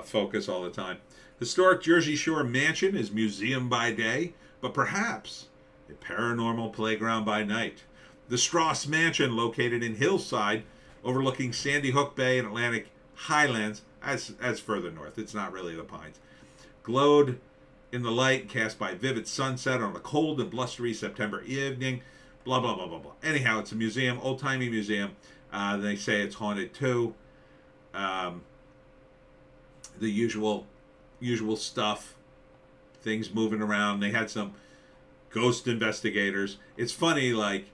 focus all the time. Historic Jersey Shore mansion is museum by day, but perhaps a paranormal playground by night. The Strauss Mansion, located in Hillside, overlooking Sandy Hook Bay and Atlantic Highlands, as further north. It's not really the Pines. Glowed in the light cast by vivid sunset on a cold and blustery September evening. Blah, blah, blah, blah, blah. Anyhow, it's a museum, old-timey museum. They say it's haunted too. The usual stuff, things moving around. They had some ghost investigators. It's funny, like,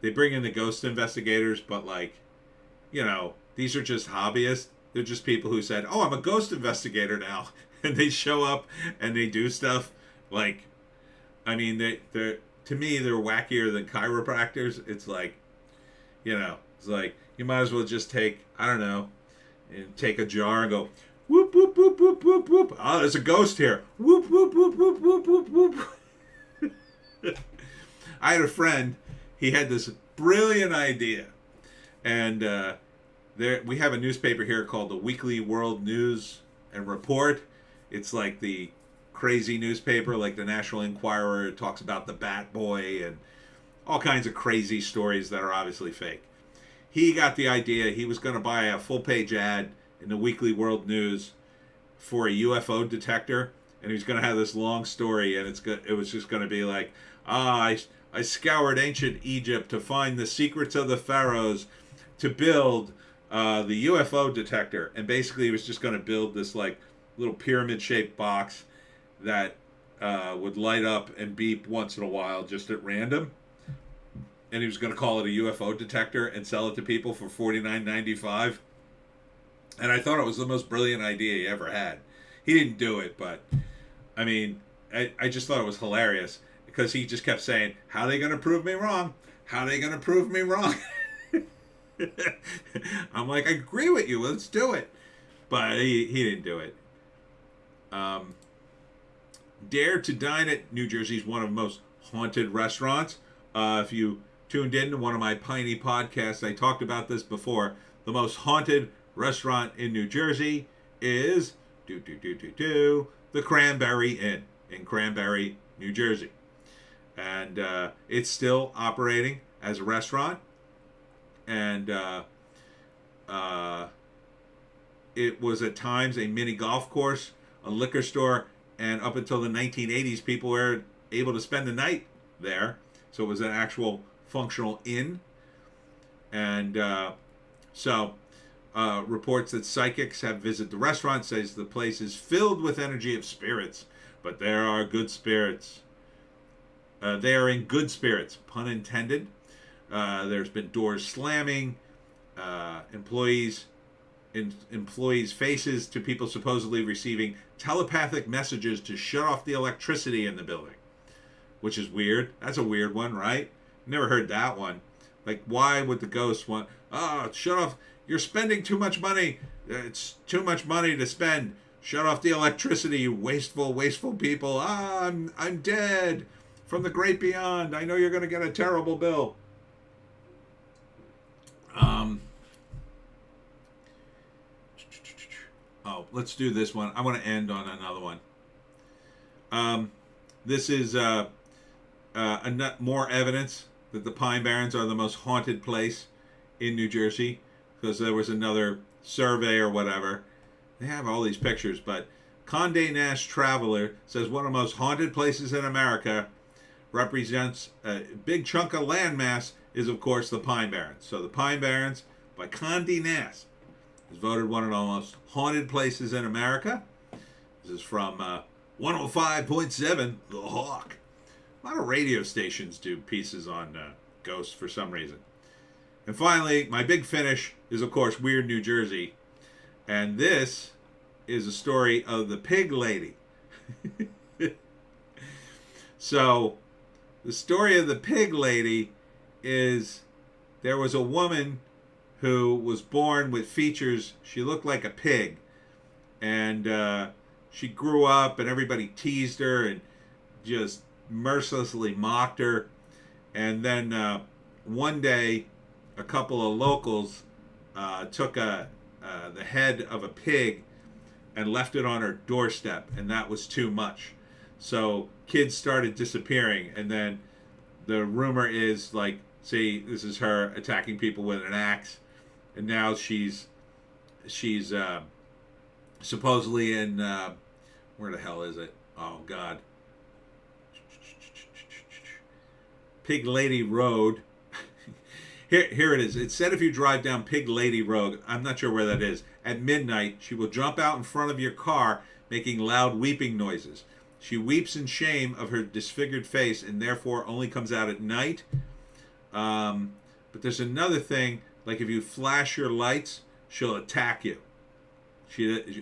they bring in the ghost investigators, but, like, you know, these are just hobbyists. They're just people who said, oh, I'm a ghost investigator now. And they show up and they do stuff. Like, I mean, they're to me, they're wackier than chiropractors. It's like, you know, it's like, you might as well just take, I don't know, and take a jar and go, whoop, whoop, whoop, whoop, whoop, whoop. Oh, there's a ghost here. Whoop, whoop, whoop, whoop, whoop, whoop, whoop. I had a friend, he had this brilliant idea. And we have a newspaper here called the Weekly World News and Report. It's like the crazy newspaper, like the National Enquirer. It talks about the Bat Boy and all kinds of crazy stories that are obviously fake. He got the idea. He was going to buy a full-page ad in the Weekly World News for a UFO detector, and he was going to have this long story, and it was just going to be like, I scoured ancient Egypt to find the secrets of the pharaohs to build the UFO detector. And basically he was just going to build this like little pyramid-shaped box that would light up and beep once in a while just at random. And he was going to call it a UFO detector and sell it to people for $49.95. And I thought it was the most brilliant idea he ever had. He didn't do it, but I mean, I just thought it was hilarious because he just kept saying, how are they going to prove me wrong? How are they going to prove me wrong? I'm like, I agree with you. Let's do it. But he didn't do it. Dare to Dine at New Jersey is one of the most haunted restaurants. If you tuned in to one of my Piney podcasts, I talked about this before. The most haunted restaurant in New Jersey is the Cranberry Inn in Cranberry, New Jersey. And it's still operating as a restaurant. And it was at times a mini golf course, a liquor store, and up until the 1980s, people were able to spend the night there. So it was an actual functional inn. And reports that psychics have visited the restaurant, says the place is filled with energy of spirits, but there are good spirits. They are in good spirits, pun intended. There's been doors slamming, employees' faces to people supposedly receiving telepathic messages to shut off the electricity in the building, which is weird. That's a weird one, right? Never heard that one. Like, why would the ghost want, shut off, you're spending too much money. It's too much money to spend. Shut off the electricity, you wasteful people. I'm dead from the great beyond. I know you're going to get a terrible bill. Let's do this one. I want to end on another one. This is more evidence that the Pine Barrens are the most haunted place in New Jersey, because there was another survey or whatever. They have all these pictures, but Condé Nast Traveler says one of the most haunted places in America represents a big chunk of landmass is, of course, the Pine Barrens. So the Pine Barrens by Condé Nast is voted one of the most haunted places in America. This is from 105.7 The Hawk. A lot of radio stations do pieces on ghosts for some reason. And finally, my big finish is, of course, Weird New Jersey. And this is a story of the pig lady. So, the story of the pig lady is there was a woman who was born with features. She looked like a pig. And she grew up and everybody teased her and just mercilessly mocked her. And then one day, a couple of locals took the head of a pig and left it on her doorstep, and that was too much. So kids started disappearing, and then the rumor is, like, see, this is her attacking people with an axe, and now she's supposedly in where the hell is it? Oh God, Pig Lady Road. Here it is. It said if you drive down Pig Lady Road, I'm not sure where that is, at midnight, she will jump out in front of your car, making loud weeping noises. She weeps in shame of her disfigured face and therefore only comes out at night. But there's another thing, like if you flash your lights, she'll attack you.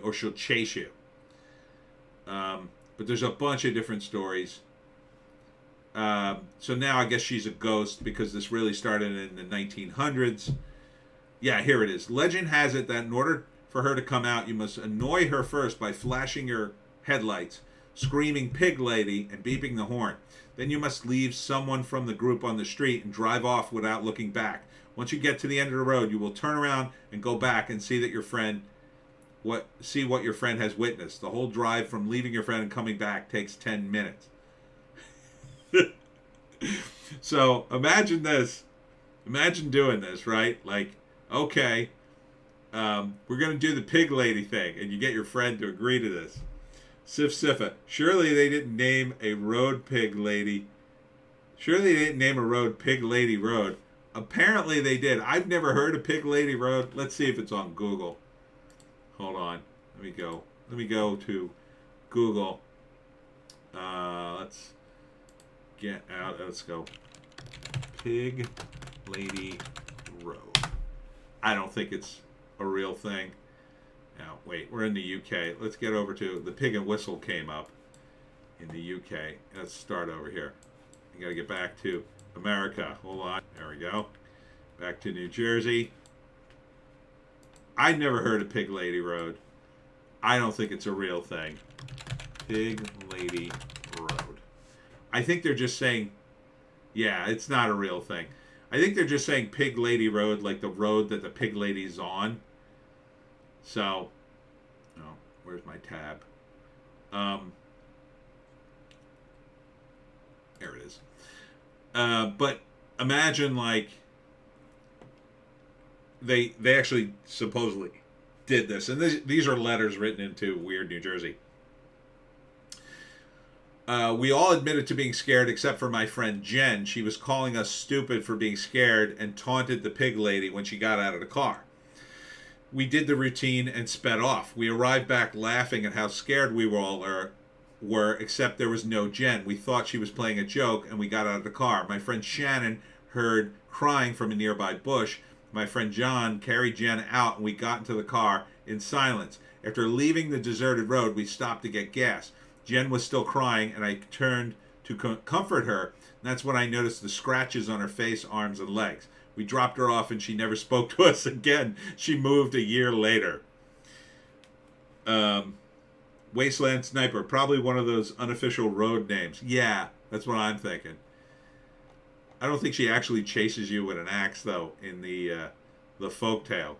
Or she'll chase you. But there's a bunch of different stories. So now I guess she's a ghost because this really started in the 1900s. Yeah, here it is. Legend has it that in order for her to come out, you must annoy her first by flashing your headlights, screaming "Pig Lady," and beeping the horn. Then you must leave someone from the group on the street and drive off without looking back. Once you get to the end of the road, you will turn around and go back and see what your friend has witnessed. The whole drive from leaving your friend and coming back takes 10 minutes. So imagine this. Imagine doing this, right? Like, okay, we're going to do the Pig Lady thing, and you get your friend to agree to this. Sif Sifa. Surely they didn't name a road Pig Lady. Surely they didn't name a road Pig Lady Road. Apparently they did. I've never heard of Pig Lady Road. Let's see if it's on Google. Hold on. Let me go. Let me go to Google. Let's get out. Let's go. Pig Lady Road. I don't think it's a real thing. Now, wait. We're in the UK. Let's get over to the Pig and Whistle came up in the UK. Let's start over here. You got to get back to America. Hold on. There we go. Back to New Jersey. I've never heard of Pig Lady Road. I don't think it's a real thing. Pig Lady Road. I think they're just saying, yeah, it's not a real thing. I think they're just saying Pig Lady Road, like the road that the Pig Lady's on. So, oh, where's my tab? There it is. But imagine, like, they actually supposedly did this, and these are letters written into Weird New Jersey. We all admitted to being scared except for my friend Jen. She was calling us stupid for being scared and taunted the Pig Lady when she got out of the car. We did the routine and sped off. We arrived back laughing at how scared we all were, except there was no Jen. We thought she was playing a joke, and we got out of the car. My friend Shannon heard crying from a nearby bush. My friend John carried Jen out, and we got into the car in silence. After leaving the deserted road, we stopped to get gas. Jen was still crying, and I turned to comfort her. And that's when I noticed the scratches on her face, arms, and legs. We dropped her off, and she never spoke to us again. She moved a year later. Wasteland Sniper, probably one of those unofficial road names. Yeah, that's what I'm thinking. I don't think she actually chases you with an axe, though, in the folktale.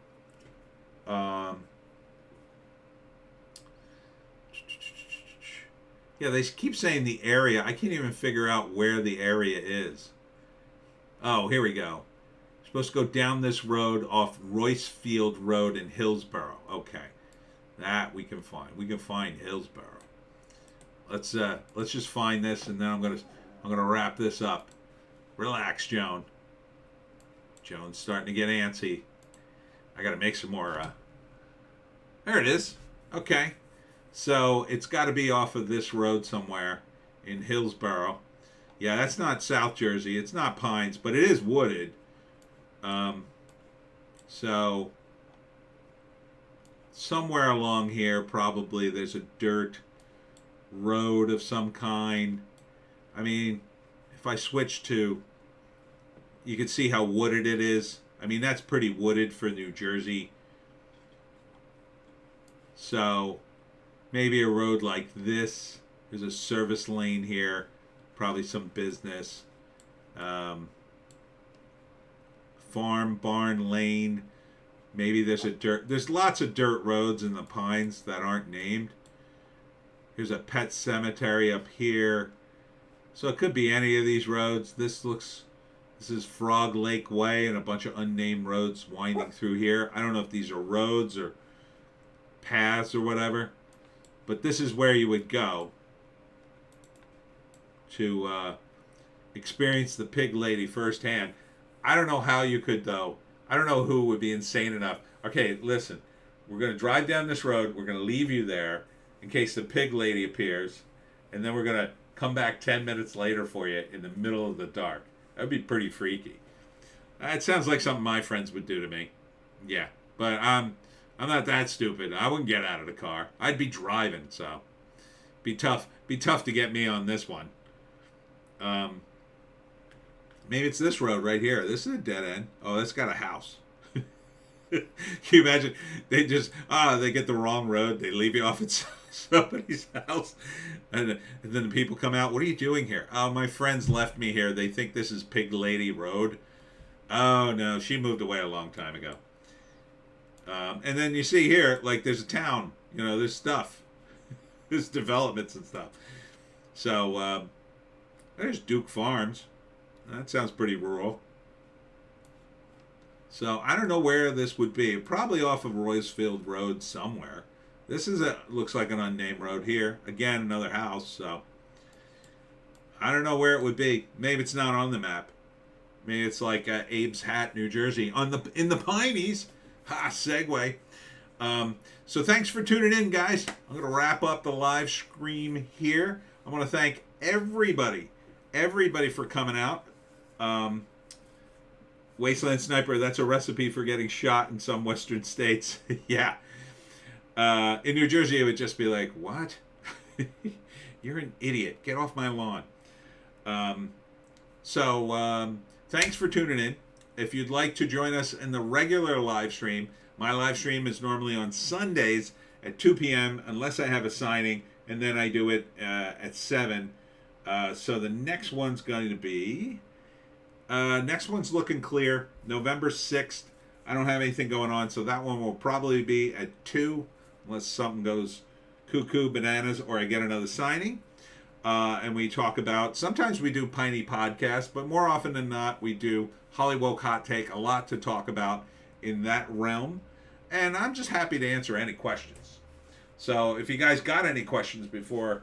Yeah, they keep saying the area. I can't even figure out where the area is. Oh, here we go. Supposed to go down this road off Roycefield Road in Hillsborough. Okay, that we can find. We can find Hillsborough. Let's just find this, and then I'm gonna wrap this up. Relax, Joan. Joan's starting to get antsy. I gotta make some more. There it is. Okay, so it's got to be off of this road somewhere in Hillsborough. Yeah, that's not South Jersey. It's not Pines, but it is wooded. So somewhere along here, probably there's a dirt road of some kind. I mean, if I switch to, you can see how wooded it is. I mean, that's pretty wooded for New Jersey. So maybe a road like this. There's a service lane here. Probably some business. Farm Barn Lane. Maybe there's there's lots of dirt roads in the Pines that aren't named. Here's a pet cemetery up here. So it could be any of these roads. This is Frog Lake Way and a bunch of unnamed roads winding through here. I don't know if these are roads or paths or whatever. But this is where you would go to experience the pig lady firsthand. I don't know how you could, though. I don't know who would be insane enough. Okay, listen. We're going to drive down this road. We're going to leave you there in case the pig lady appears. And then we're going to come back 10 minutes later for you in the middle of the dark. That would be pretty freaky. It sounds like something my friends would do to me. Yeah, but I'm not that stupid. I wouldn't get out of the car. I'd be driving, so be tough to get me on this one. Maybe it's this road right here. This is a dead end. Oh, that's got a house. Can you imagine? They just they get the wrong road. They leave you off at somebody's house, and then the people come out. What are you doing here? Oh, my friends left me here. They think this is Pig Lady Road. Oh no, she moved away a long time ago. And then you see here, like there's a town. You know, there's stuff. There's developments and stuff. So there's Duke Farms. That sounds pretty rural. So I don't know where this would be. Probably off of Roycefield Road somewhere. This is looks like an unnamed road here. Again, another house. So I don't know where it would be. Maybe it's not on the map. Maybe it's like Abe's Hat, New Jersey, in the Pineys. Ha! Segue. So thanks for tuning in, guys. I'm going to wrap up the live stream here. I want to thank everybody for coming out. Wasteland Sniper, that's a recipe for getting shot in some western states. Yeah. In New Jersey, it would just be like, what? You're an idiot. Get off my lawn. Thanks for tuning in. If you'd like to join us in the regular live stream, my live stream is normally on Sundays at 2 p.m. unless I have a signing, and then I do it at 7. So the next one's going to be... next one's looking clear. November 6th. I don't have anything going on, so that one will probably be at 2, unless something goes cuckoo bananas or I get another signing. And we talk about... Sometimes we do Piney podcast, but more often than not, we do Hollywoke Hot Take. A lot to talk about in that realm. And I'm just happy to answer any questions. So if you guys got any questions before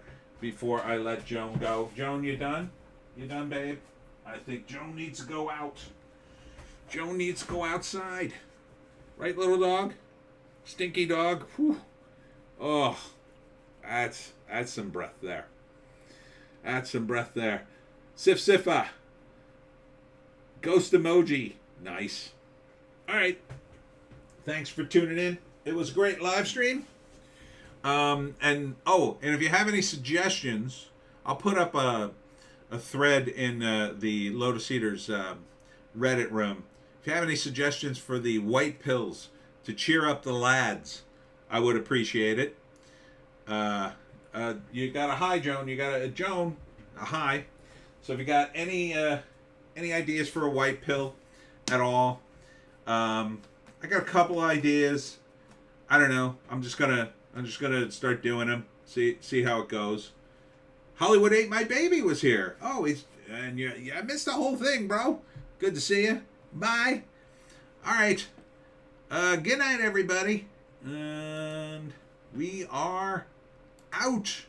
I let Joan go. Joan, you done? You done, babe? I think Joan needs to go out. Joan needs to go outside. Right, little dog? Stinky dog? Whew. Oh, that's some breath there. That's some breath there. Siffa. Ghost emoji. Nice. All right. Thanks for tuning in. It was a great live stream. And if you have any suggestions, I'll put up a thread in the LotusEaters Reddit room. If you have any suggestions for the white pills to cheer up the lads, I would appreciate it. You got a hi, Joan. You got a Joan, a hi. So if you got any ideas for a white pill at all, I got a couple ideas. I don't know. I'm just gonna start doing them. See how it goes. Hollywood Ate My Baby was here. Oh, I missed the whole thing, bro. Good to see you. Bye. All right. Good night, everybody. And we are out.